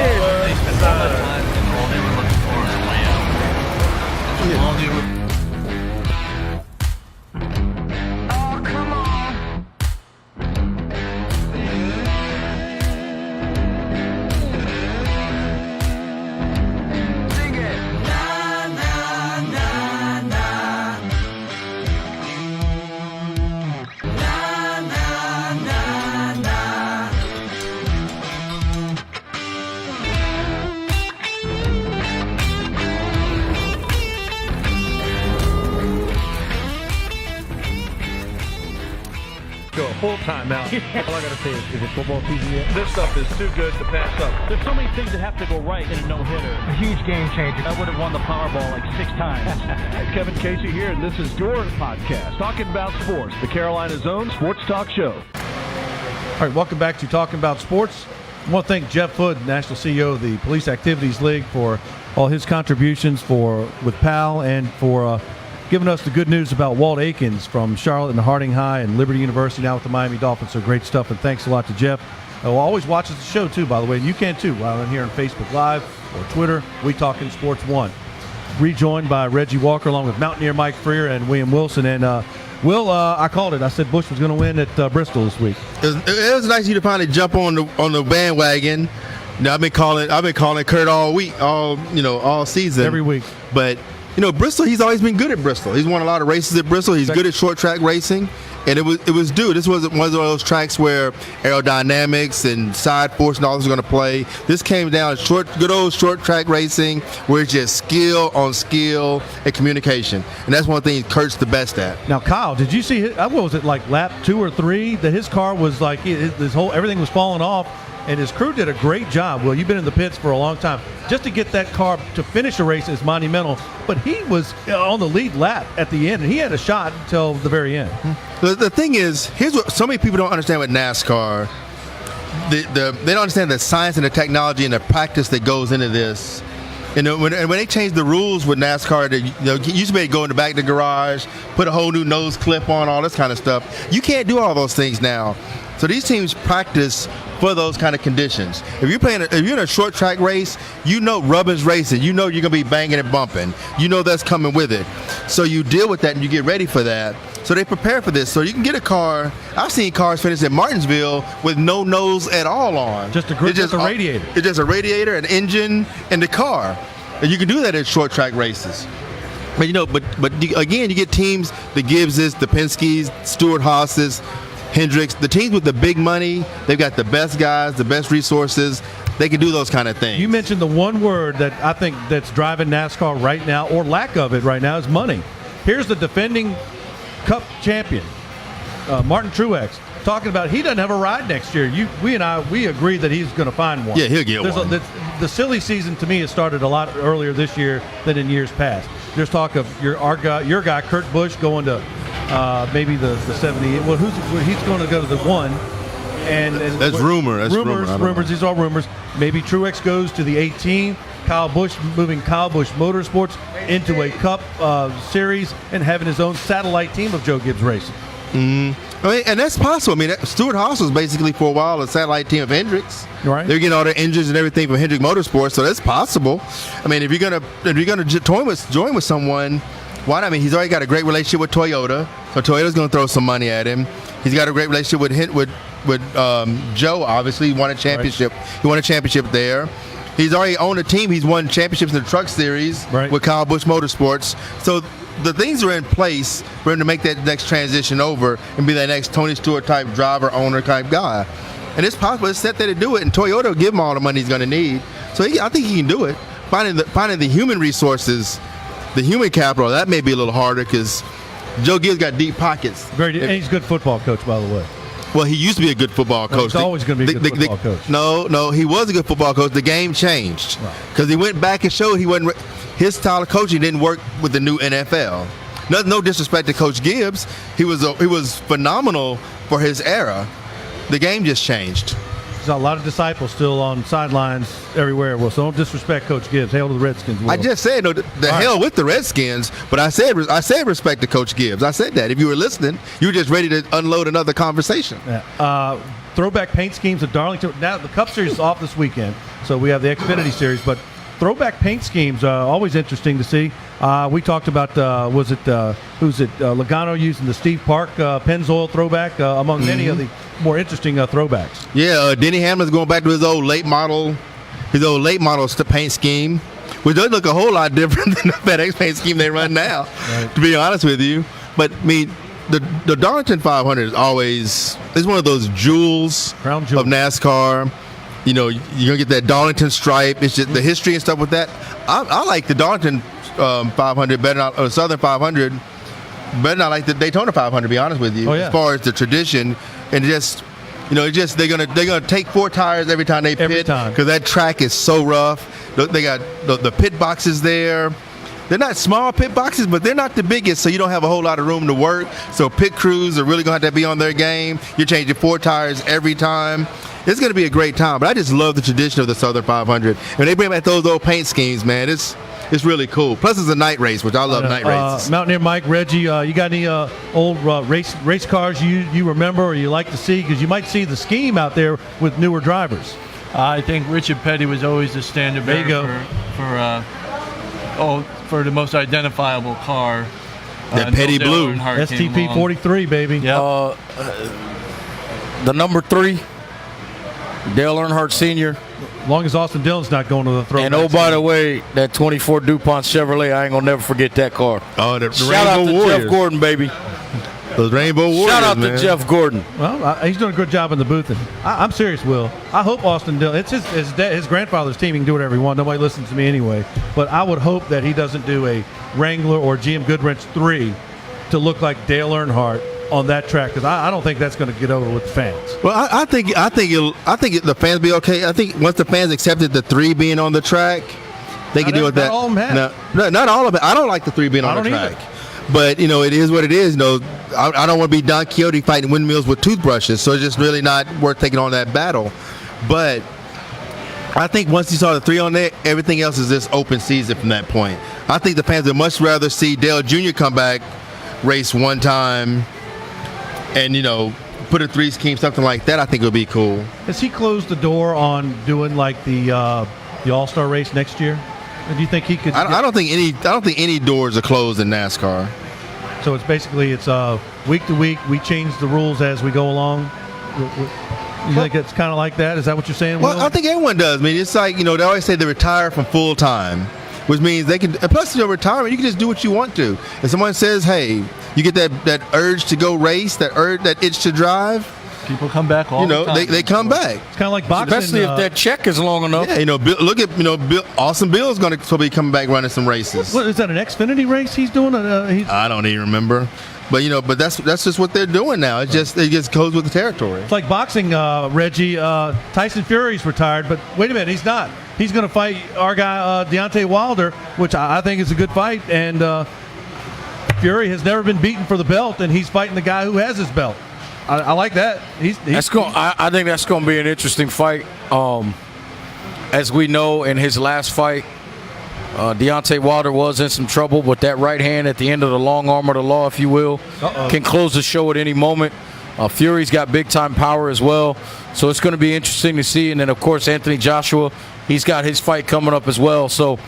They spend all that time and all they were looking for is land. All they were Full time now. All I gotta say is it football season yet? This stuff is too good to pass up. There's so many things that have to go right in a no-hitter. A huge game changer. I would have won the Powerball like 6 times. Kevin Casey here, and this is your podcast, Talking About Sports, the Carolina's own sports talk show. All right, welcome back to Talking About Sports. I want to thank Jeff Hood, National CEO of the Police Activities League, for all his contributions with PAL and for giving us the good news about Walt Aikens from Charlotte and Harding High and Liberty University, now with the Miami Dolphins. So great stuff, and thanks a lot to Jeff. Who always watches the show, too, by the way. And you can, too, while I'm here on Facebook Live or Twitter. We Talking Sports 1. Rejoined by Reggie Walker, along with Mountaineer Mike Freer and William Wilson. And, Will, I called it. I said Bush was going to win at Bristol this week. It was nice of you to finally jump on the bandwagon. Now, I've been calling Kurt all week, all season. Every week. But Bristol, he's always been good at Bristol. He's won a lot of races at Bristol. He's good at short track racing. And it was due. This wasn't one of those tracks where aerodynamics and side force and all this is going to play. This came down to good old short track racing where it's just skill on skill and communication. And that's one thing Kurt's the best at. Now, Kyle, did you see, what was it, like lap 2 or 3, that his car was like, everything was falling off? And his crew did a great job. Well, you've been in the pits for a long time. Just to get that car to finish a race is monumental. But he was on the lead lap at the end, and he had a shot until the very end. The thing is, here's what so many people don't understand with NASCAR. They don't understand the science and the technology and the practice that goes into this. When they changed the rules with NASCAR, you used to be able to go in the back of the garage, put a whole new nose clip on, all this kind of stuff. You can't do all those things now. So these teams practice for those kind of conditions. If you're in a short track race, rubber's racing. You're going to be banging and bumping. That's coming with it. So you deal with that and you get ready for that. So they prepare for this. So you can get a car. I've seen cars finish at Martinsville with no nose at all on. Just a radiator. It's just a radiator, an engine, and the car. And you can do that at short track races. But again, you get teams, the Gibbses, the Penske's, Stewart Haas's, Hendricks, the teams with the big money. They've got the best guys, the best resources. They can do those kind of things. You mentioned the one word that I think that's driving NASCAR right now, or lack of it right now, is money. Here's the defending Cup champion, Martin Truex, talking about he doesn't have a ride next year. We agree that he's going to find one. Yeah, he'll get one. The silly season to me has started a lot earlier this year than in years past. There's talk of your guy Kurt Busch going to maybe the 70. Well, he's going to go to the 1. And that's rumor. That's rumors. These are rumors. Maybe Truex goes to the 18. Kyle Busch moving Kyle Busch Motorsports into a Cup series and having his own satellite team of Joe Gibbs Racing. I mean, and that's possible. I mean, Stewart Haas was basically for a while a satellite team of Hendricks. Right. They're getting all their engines and everything from Hendrick Motorsports, so that's possible. I mean, if you're gonna join with someone, why not? I mean, he's already got a great relationship with Toyota, so Toyota's going to throw some money at him. He's got a great relationship with Joe. Obviously, he won a championship. Right. He won a championship there. He's already owned a team. He's won championships in the truck series with Kyle Busch Motorsports. So the things are in place for him to make that next transition over and be that next Tony Stewart type driver, owner type guy. And it's possible. It's set there to do it, and Toyota will give him all the money he's going to need. So I think he can do it. Finding the human resources, the human capital, that may be a little harder because Joe Gibbs got deep pockets. And he's a good football coach, by the way. Well, he used to be a good football coach. He's always going to be a good football coach. No, he was a good football coach. The game changed because he went back and showed his style of coaching didn't work with the new NFL. No disrespect to Coach Gibbs, he was phenomenal for his era. The game just changed. There's a lot of disciples still on sidelines everywhere. Well, so don't disrespect Coach Gibbs. Hail to the Redskins. Will. I just said hell with the Redskins, but I said respect to Coach Gibbs. I said that. If you were listening, you were just ready to unload another conversation. Yeah. Throwback paint schemes at Darlington. Now the Cup Series is off this weekend, so we have the Xfinity Series, but throwback paint schemes always interesting to see. We talked about Logano using the Steve Park Pennzoil throwback among many of the more interesting throwbacks. Yeah, Denny Hamlin's going back to his old late model paint scheme, which doesn't look a whole lot different than the FedEx paint scheme they run now. Right. To be honest with you, but I mean, the Darlington 500 is one of those jewels of NASCAR. You know, you're gonna get that Darlington stripe. It's just the history and stuff with that. I like the Darlington 500 better, or Southern 500 better. Not like the Daytona 500. To be honest with you, as far as the tradition and just, they're gonna take 4 tires every time they pit because that track is so rough. They got the pit boxes there. They're not small pit boxes, but they're not the biggest, so you don't have a whole lot of room to work. So pit crews are really going to have to be on their game. You're changing 4 tires every time. It's going to be a great time, but I just love the tradition of the Southern 500. When they bring back those old paint schemes, man, it's really cool. Plus, it's a night race, which I love night races. Mountaineer Mike, Reggie, you got any old race cars you remember or you like to see? Because you might see the scheme out there with newer drivers. I think Richard Petty was always the standard bearer for the most identifiable car. That Petty Blue. STP 43, baby. Yep. The number 3, Dale Earnhardt Sr. As long as Austin Dillon's not going to the throwback. And by the way, that 24 DuPont Chevrolet, I ain't going to never forget that car. Oh, the Shout out to Warriors. Jeff Gordon, baby. Those Rainbow Warriors, Shout out man. to Jeff Gordon. Well, he's doing a good job in the booth. And I'm serious, Will. I hope Austin Dillon, it's his grandfather's team. He can do whatever he wants. Nobody listens to me anyway. But I would hope that he doesn't do a Wrangler or GM Goodwrench 3 to look like Dale Earnhardt on that track, because I don't think that's going to get over with the fans. Well, I think the fans be okay. I think once the fans accepted the 3 being on the track, they can deal with that. Not all of them have. No, not all of it. I don't like the 3 being on the track. Either. But, it is what it is. I don't want to be Don Quixote fighting windmills with toothbrushes, so it's just really not worth taking on that battle. But I think once you saw the 3 on there, everything else is just open season from that point. I think the fans would much rather see Dale Jr. come back, race one time, and, put a 3 scheme, something like that. I think it would be cool. Has he closed the door on doing like the All-Star race next year? Or do you think he could? I don't think any doors are closed in NASCAR. So it's basically week to week. We change the rules as we go along. You think it's kind of like that? Is that what you're saying, Will? Well, I think everyone does. I mean, it's like, they always say they retire from full time, which means they can. Plus, retirement, you can just do what you want to. If someone says, "Hey," you get that urge to go race, that itch to drive. People come back all the time. They come back. It's kind of like boxing. Especially if that check is long enough. Yeah, look at Austin Bill's going to be coming back running some races. What is that, an Xfinity race he's doing? I don't even remember. But that's just what they're doing now. It just goes with the territory. It's like boxing, Reggie. Tyson Fury's retired, but wait a minute, he's not. He's going to fight our guy Deontay Wilder, which I think is a good fight. And Fury has never been beaten for the belt, and he's fighting the guy who has his belt. I like that. I think that's going to be an interesting fight. As we know, in his last fight, Deontay Wilder was in some trouble, but that right hand at the end of the long arm of the law, if you will, can close the show at any moment. Fury's got big-time power as well, so it's going to be interesting to see. And then, of course, Anthony Joshua, he's got his fight coming up as well. So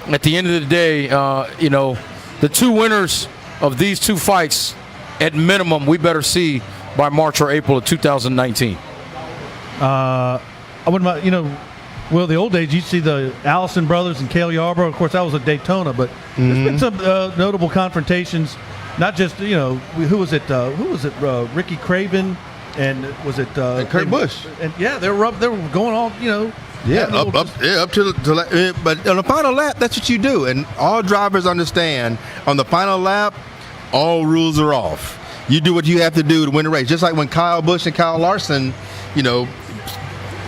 at the end of the day, the two winners of these two fights, at minimum, we better see by March or April of 2019. I wouldn't mind, well, the old days, you'd see the Allison brothers and Cale Yarborough. Of course, that was at Daytona, but there's been some notable confrontations. Not just, who was it? Ricky Craven, and was it and Kurt Busch? And yeah, they were going all, up to but on the final lap, that's what you do, and all drivers understand. On the final lap, all rules are off. You do what you have to do to win the race. Just like when Kyle Busch and Kyle Larson,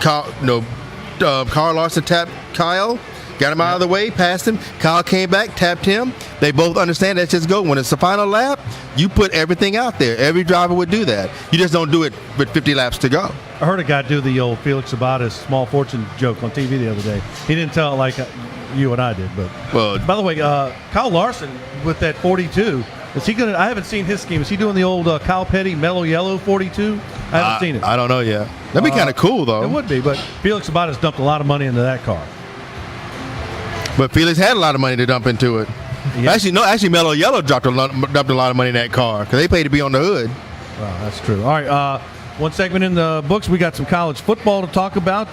Kyle Larson tapped Kyle, got him out of the way, passed him. Kyle came back, tapped him. They both understand that's just go. When it's the final lap, you put everything out there. Every driver would do that. You just don't do it with 50 laps to go. I heard a guy do the old Felix Sabates small fortune joke on TV the other day. He didn't tell it like you and I did, but by the way, Kyle Larson with that 42. Is he gonna? I haven't seen his scheme. Is he doing the old Kyle Petty mellow yellow 42? I haven't seen it. I don't know yet. That'd be kind of cool though. It would be, but Felix Sabates dumped a lot of money into that car. But Felix had a lot of money to dump into it. Yeah. Actually, Mellow Yellow dumped a lot of money in that car because they paid to be on the hood. Well, that's true. All right, one segment in the books. We got some college football to talk about.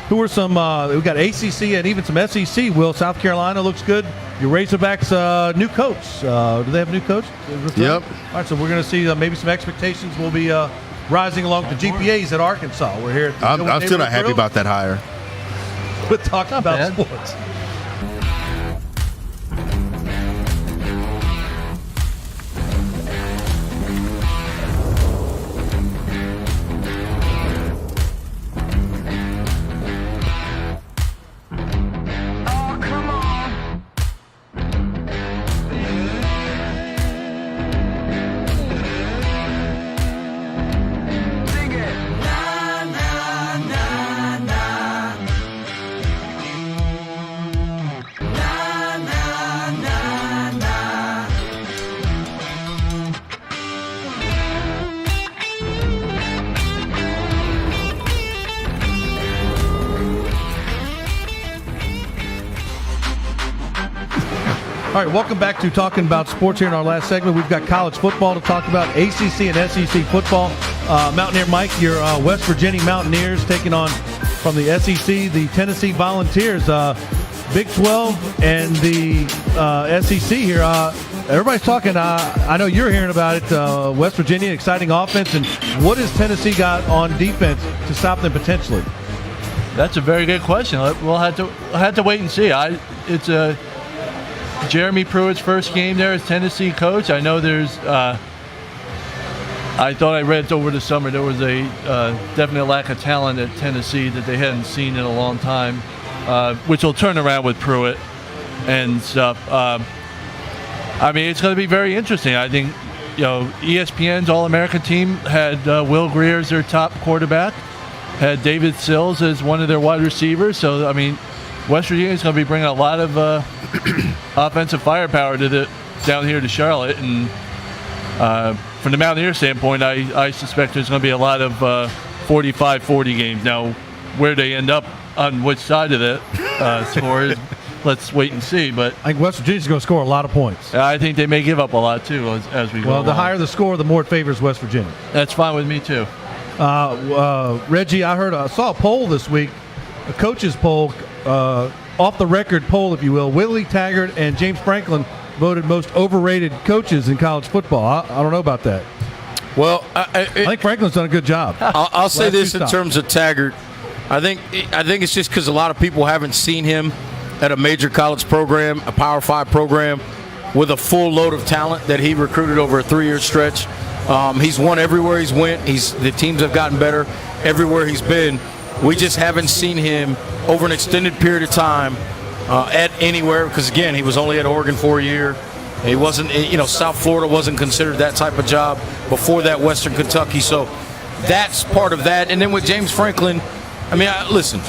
Who are some? We got ACC and even some SEC. Will South Carolina looks good. Your Razorbacks new coach. Do they have a new coach? Yep. All right, so we're going to see maybe some expectations will be rising along the GPAs at Arkansas. We're here. I'm still not happy about that hire. We're talking about sports. All right, welcome back to Talking About Sports here in our last segment. We've got college football to talk about, ACC and SEC football. Mountaineer Mike, your West Virginia Mountaineers taking on from the SEC, the Tennessee Volunteers. Big 12 and the SEC here. Everybody's talking. I know you're hearing about it. West Virginia, exciting offense. And what has Tennessee got on defense to stop them potentially? That's a very good question. We'll have to wait and see. It's Jeremy Pruitt's first game there as Tennessee coach. I know there's. I thought I read over the summer there was a definite lack of talent at Tennessee that they hadn't seen in a long time, which will turn around with Pruitt and stuff. I mean, it's going to be very interesting. I think, ESPN's All-American team had Will Greer as their top quarterback, had David Sills as one of their wide receivers. So, I mean, West Virginia is going to be bringing a lot of offensive firepower down here to Charlotte. And from the Mountaineer standpoint, I suspect there's going to be a lot of 45-40 games. Now, where they end up on which side of that score is, let's wait and see. But I think West Virginia's going to score a lot of points. I think they may give up a lot, too, as we go Well, the along. higher the score, the more it favors West Virginia. That's fine with me, too. Reggie, I saw a poll this week, a coach's poll, off-the-record poll, if you will. Willie Taggart and James Franklin voted most overrated coaches in college football. I don't know about that. Well, I think Franklin's done a good job. I'll say this in terms of Taggart. I think it's just because a lot of people haven't seen him at a major college program, a Power 5 program. with a full load of talent that he recruited over a 3-year stretch. He's won everywhere he's went. The teams have gotten better everywhere he's been. We just haven't seen him over an extended period of time at anywhere because, again, he was only at Oregon for a year. He wasn't, South Florida wasn't considered that type of job before that, Western Kentucky. So that's part of that. And then with James Franklin, listen,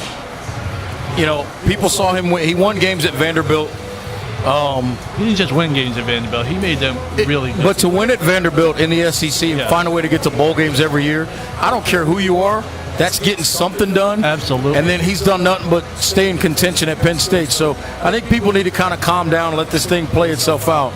people saw him win. He won games at Vanderbilt. He didn't just win games at Vanderbilt. He made them really good. But to win at Vanderbilt in the SEC and find a way to get to bowl games every year, I don't care who you are, that's getting something done. Absolutely. And then he's done nothing but stay in contention at Penn State. So I think people need to kind of calm down and let this thing play itself out.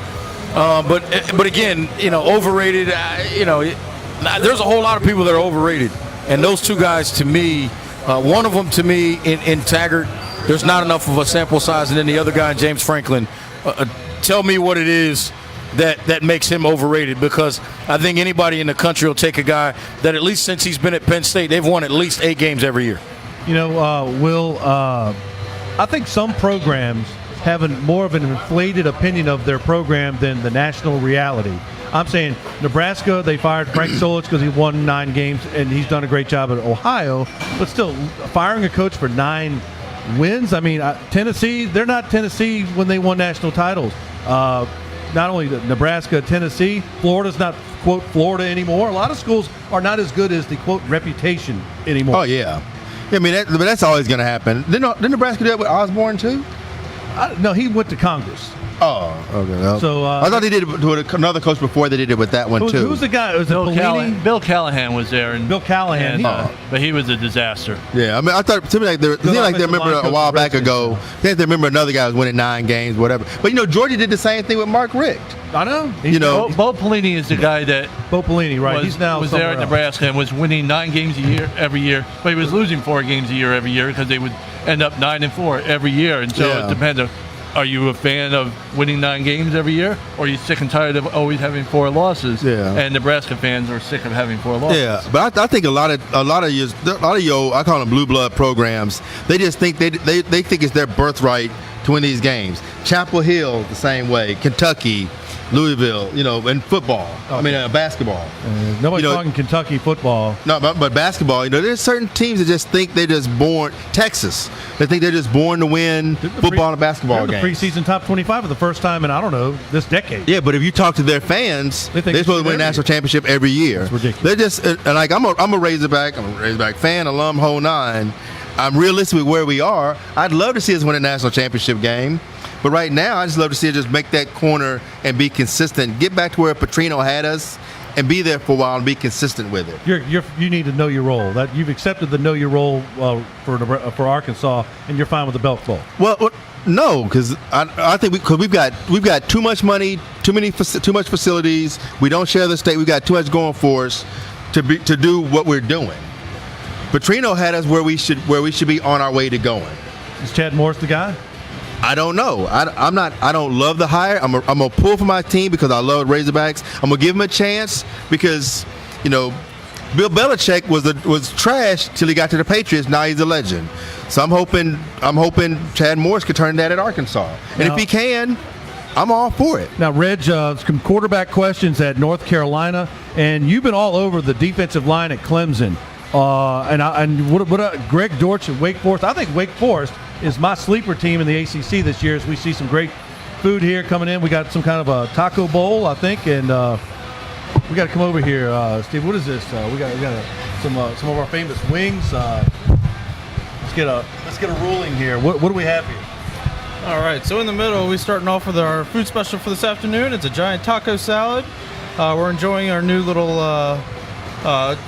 But again, overrated, there's a whole lot of people that are overrated. And those two guys, to me, one of them to me in Taggart, there's not enough of a sample size, and then the other guy, James Franklin, tell me what it is that makes him overrated, because I think anybody in the country will take a guy that at least since he's been at Penn State, they've won at least 8 games every year. Will, I think some programs have more of an inflated opinion of their program than the national reality. I'm saying Nebraska, they fired Frank Solich because he won 9 games, and he's done a great job at Ohio, but still, firing a coach for 9 wins. Tennessee, they're not Tennessee when they won national titles. Not only Nebraska, Tennessee, Florida's not, quote, Florida anymore. A lot of schools are not as good as the, quote, reputation anymore. Oh, yeah. But that's always going to happen. Didn't Nebraska do that with Osborne, too? No, he went to Congress. Oh, okay. Well, so I thought they did it with another coach before they did it with that one, too. Who's the guy? Was Bill it Pelini? Bill Callahan was there. Bill Callahan. But he was a disaster. Yeah, I thought, to me, like they remember a while back ago, they remember another guy was winning 9 games, whatever. But, Georgia did the same thing with Mark Richt. I know. Bo Pelini is the guy that Bo Pelini, right? He's now was there at Nebraska and was winning 9 games a year every year, but he was losing 4 games a year every year because they would end up 9-4 every year. And so it depends on, are you a fan of winning 9 games every year, or are you sick and tired of always having 4 losses? Yeah. And Nebraska fans are sick of having 4 losses. Yeah, but I think a lot of your I call them blue blood programs, they just think they think it's their birthright to win these games. Chapel Hill the same way, Kentucky, Louisville, and football. Basketball. Nobody's talking Kentucky football. No, but basketball. There's certain teams that just think they're just born. Texas, they think they're just born to win football and basketball games. The preseason top 25 for the first time in this decade. Yeah, but if you talk to their fans, they're supposed to win a national championship every year. That's ridiculous. They're just like I'm a Razorback. I'm a Razorback fan, alum, whole nine. I'm realistic with where we are. I'd love to see us win a national championship game. But right now, I just love to see us just make that corner and be consistent. Get back to where Petrino had us and be there for a while and be consistent with it. You need to know your role. That you've accepted the know your role for Arkansas, and you're fine with the belt bowl. Well, no, because I think we've got too much money, too much facilities. We don't share the state. We've got too much going for us to do what we're doing. Petrino had us where we should be on our way to going. Is Chad Morris the guy? I don't know. I don't love the hire. I'm gonna pull for my team because I love Razorbacks. I'm gonna give him a chance because, Bill Belichick was trash till he got to the Patriots. Now he's a legend. So I'm hoping Chad Morris could turn that at Arkansas. And if he can, I'm all for it. Now, Reg, some quarterback questions at North Carolina, and you've been all over the defensive line at Clemson. And Greg Dortch at Wake Forest. I think Wake Forest is my sleeper team in the ACC this year as we see some great food here coming in. We got some kind of a taco bowl, I think, and we got to come over here. Steve, what is this? We got some of our famous wings. Let's get a ruling here. What do we have here? All right, so in the middle, we're starting off with our food special for this afternoon. It's a giant taco salad. We're enjoying our new little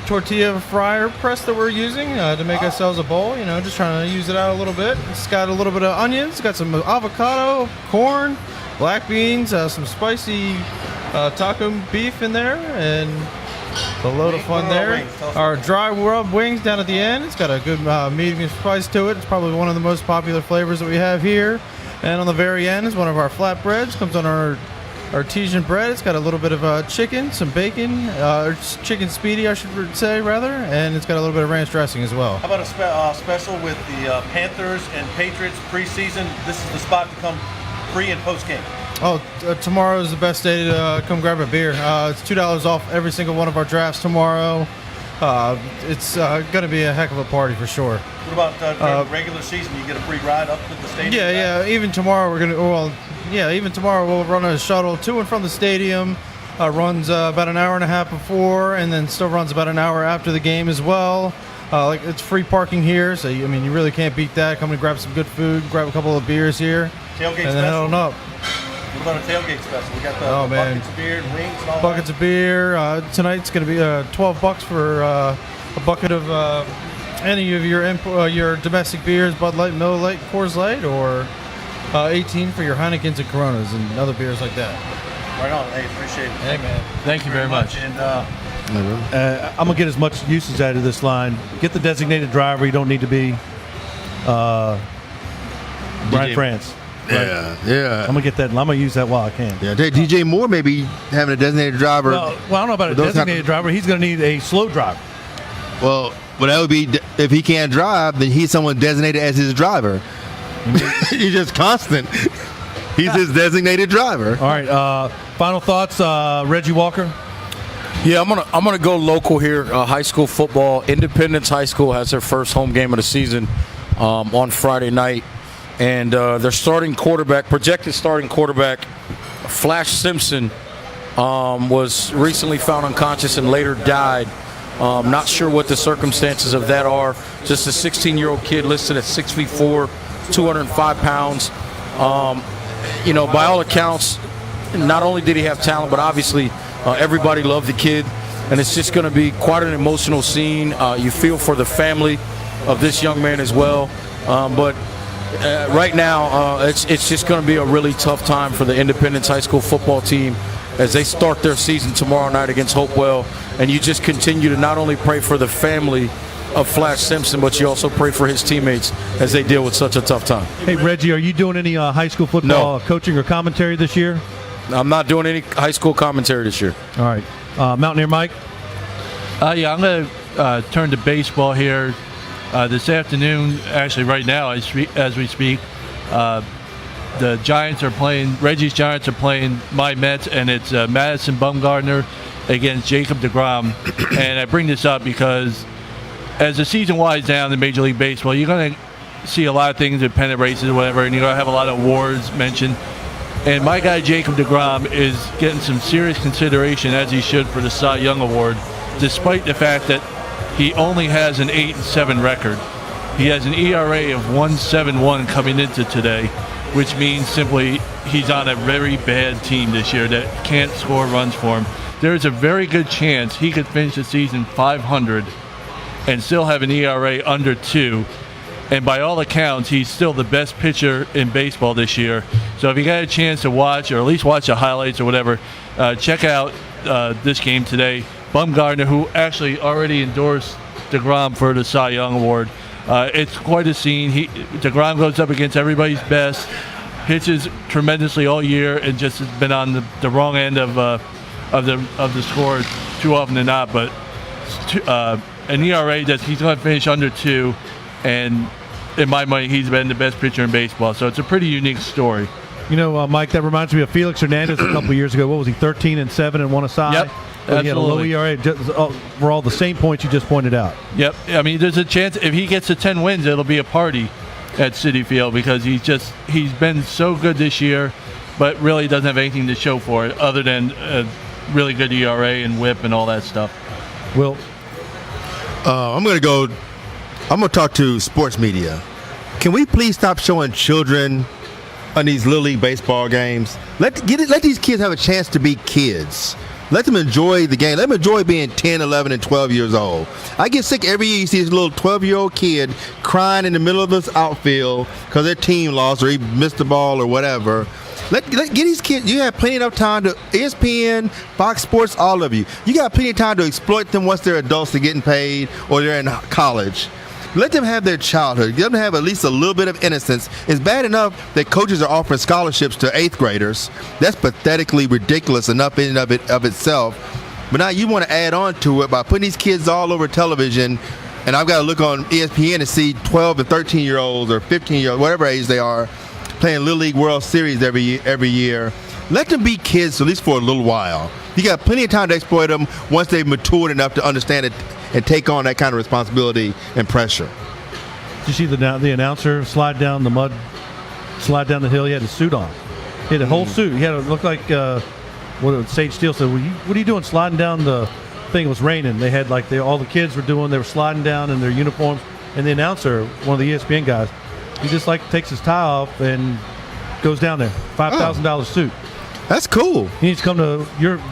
tortilla fryer press that we're using to make ourselves a bowl. Just trying to use it out a little bit. It's got a little bit of onions. It's got some avocado, corn, black beans, some spicy taco beef in there, and a load of fun there. Our dry rub wings down at the end. It's got a good medium spice to it. It's probably one of the most popular flavors that we have here. And on the very end is one of our flatbreads. Comes on our artesian bread. It's got a little bit of chicken, some bacon, chicken speedy, I should say, rather, and it's got a little bit of ranch dressing as well. How about a special with the Panthers and Patriots preseason? This is the spot to come pre and post game. Tomorrow is the best day to come grab a beer. It's $2 off every single one of our drafts tomorrow. It's going to be a heck of a party for sure. What about during the regular season? You get a free ride up to the stadium? Yeah. Even tomorrow even tomorrow we'll run a shuttle to and from the stadium. Runs about an hour and a half before, and then still runs about an hour after the game as well. It's free parking here, so you really can't beat that. Come and grab some good food, grab a couple of beers here, Tailgate and then head on up. What about a tailgate special? We got the buckets of beer and wings and all Buckets of beer. Tonight's going to be $12 for a bucket of any of your domestic beers, Bud Light, Miller Lite, Coors Light, or 18 for your Heinekens and Coronas and other beers like that. Right on. Hey, appreciate it. Hey, man. Thank you very much. And I'm going to get as much usage out of this line. Get the designated driver. You don't need to be Brian France. Right? Yeah. I'm going to get that. I'm going to use that while I can. Yeah, DJ Moore may be having a designated driver. Well, I don't know about a designated driver. He's going to need a slow driver. Well, that would be if he can't drive, then he's someone designated as his driver. He's just constant. He's his designated driver. All right. Final thoughts, Reggie Walker. Yeah, I'm gonna go local here. High school football. Independence High School has their first home game of the season on Friday night, and their projected starting quarterback, Flash Simpson, was recently found unconscious and later died. Not sure what the circumstances of that are. Just a 16-year-old kid listed at 6'4", 205 pounds. By all accounts, not only did he have talent, but obviously everybody loved the kid. And it's just going to be quite an emotional scene. You feel for the family of this young man as well. But right now, it's just going to be a really tough time for the Independence High School football team as they start their season tomorrow night against Hopewell. And you just continue to not only pray for the family of Flash Simpson, but you also pray for his teammates as they deal with such a tough time. Hey, Reggie, are you doing any high school football coaching or commentary this year? I'm not doing any high school commentary this year. All right. Mountaineer Mike? I'm going to turn to baseball here this afternoon. Actually, right now, as we speak, the Giants are playing. Reggie's Giants are playing my Mets, and it's Madison Bumgarner against Jacob deGrom. And I bring this up because as the season winds down in Major League Baseball, you're going to see a lot of things at pennant races or whatever, and you're going to have a lot of awards mentioned. And my guy Jacob deGrom is getting some serious consideration, as he should, for the Cy Young Award, despite the fact that he only has an 8-7 record. He has an ERA of 1.71 coming into today, which means simply he's on a very bad team this year that can't score runs for him. There's a very good chance he could finish the season 500 and still have an ERA under 2. And by all accounts, he's still the best pitcher in baseball this year. So if you got a chance to watch, or at least watch the highlights or whatever, check out this game today. Bumgarner, who actually already endorsed deGrom for the Cy Young Award. It's quite a scene. deGrom goes up against everybody's best, pitches tremendously all year, and just has been on the wrong end of the score too often than not. But an ERA that he's going to finish under 2, and in my mind, he's been the best pitcher in baseball. So it's a pretty unique story. You know, Mike, that reminds me of Felix Hernandez a couple of years ago. What was he, 13-7 and won a Cy? Yep, he had a low ERA for all the same points you just pointed out. Yep. I mean, there's a chance if he gets to 10 wins, it'll be a party at Citi Field because he's been so good this year, but really doesn't have anything to show for it other than a really good ERA and WHIP and all that stuff. Will? I'm going to talk to sports media. Can we please stop showing children on these Little League baseball games? Let these kids have a chance to be kids. Let them enjoy the game. Let them enjoy being 10, 11, and 12 years old. I get sick every year you see this little 12-year-old kid crying in the middle of this outfield because their team lost or he missed the ball or whatever. Get these kids. You have plenty of time to ESPN, Fox Sports, all of you. You got plenty of time to exploit them once they're adults to getting paid or they're in college. Let them have their childhood. Let them have at least a little bit of innocence. It's bad enough that coaches are offering scholarships to 8th graders. That's pathetically ridiculous enough in and of itself. But now you want to add on to it by putting these kids all over television. And I've got to look on ESPN to see 12 and 13-year-olds or 15-year-olds, whatever age they are, playing Little League World Series every year. let them be kids at least for a little while. You got plenty of time to exploit them once they've matured enough to understand it and take on that kind of responsibility and pressure. Did you see the announcer slide down the hill? He had his suit on. He had a whole suit. He had it looked like what Sage Steele said. What are you doing sliding down the thing? It was raining. They had all the kids were doing. They were sliding down in their uniforms. And the announcer, one of the ESPN guys, he just takes his tie off and goes down there. $5,000 suit. That's cool. He needs to come to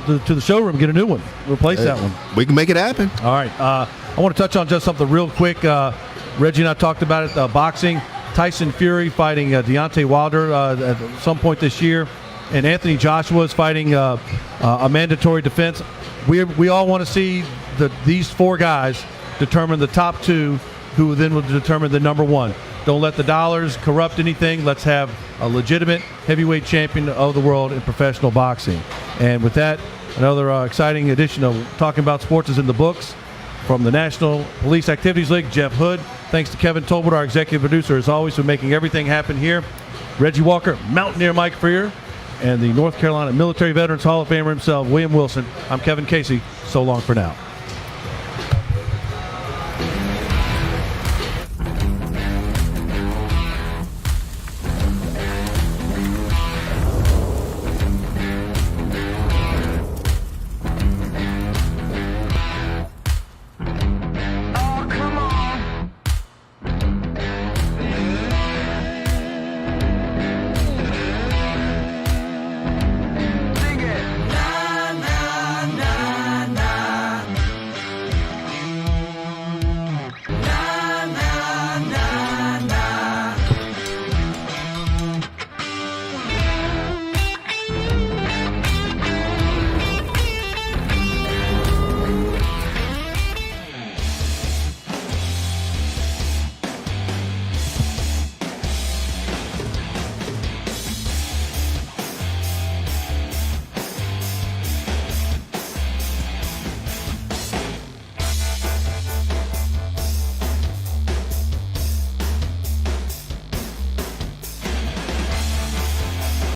the showroom, get a new one, replace that one. We can make it happen. All right. I want to touch on just something real quick. Reggie and I talked about it. Boxing. Tyson Fury fighting Deontay Wilder at some point this year, and Anthony Joshua is fighting a mandatory defense. We all want to see these four guys determine the top two, who then will determine the number one. Don't let the dollars corrupt anything. Let's have a legitimate heavyweight champion of the world in professional boxing. And with that, another exciting edition of Talking About Sports is in the books. From the National Police Activities League, Jeff Hood. Thanks to Kevin Tolbert, our executive producer, as always, for making everything happen here. Reggie Walker, Mountaineer Mike Freer, and the North Carolina Military Veterans Hall of Famer himself, William Wilson. I'm Kevin Casey. So long for now.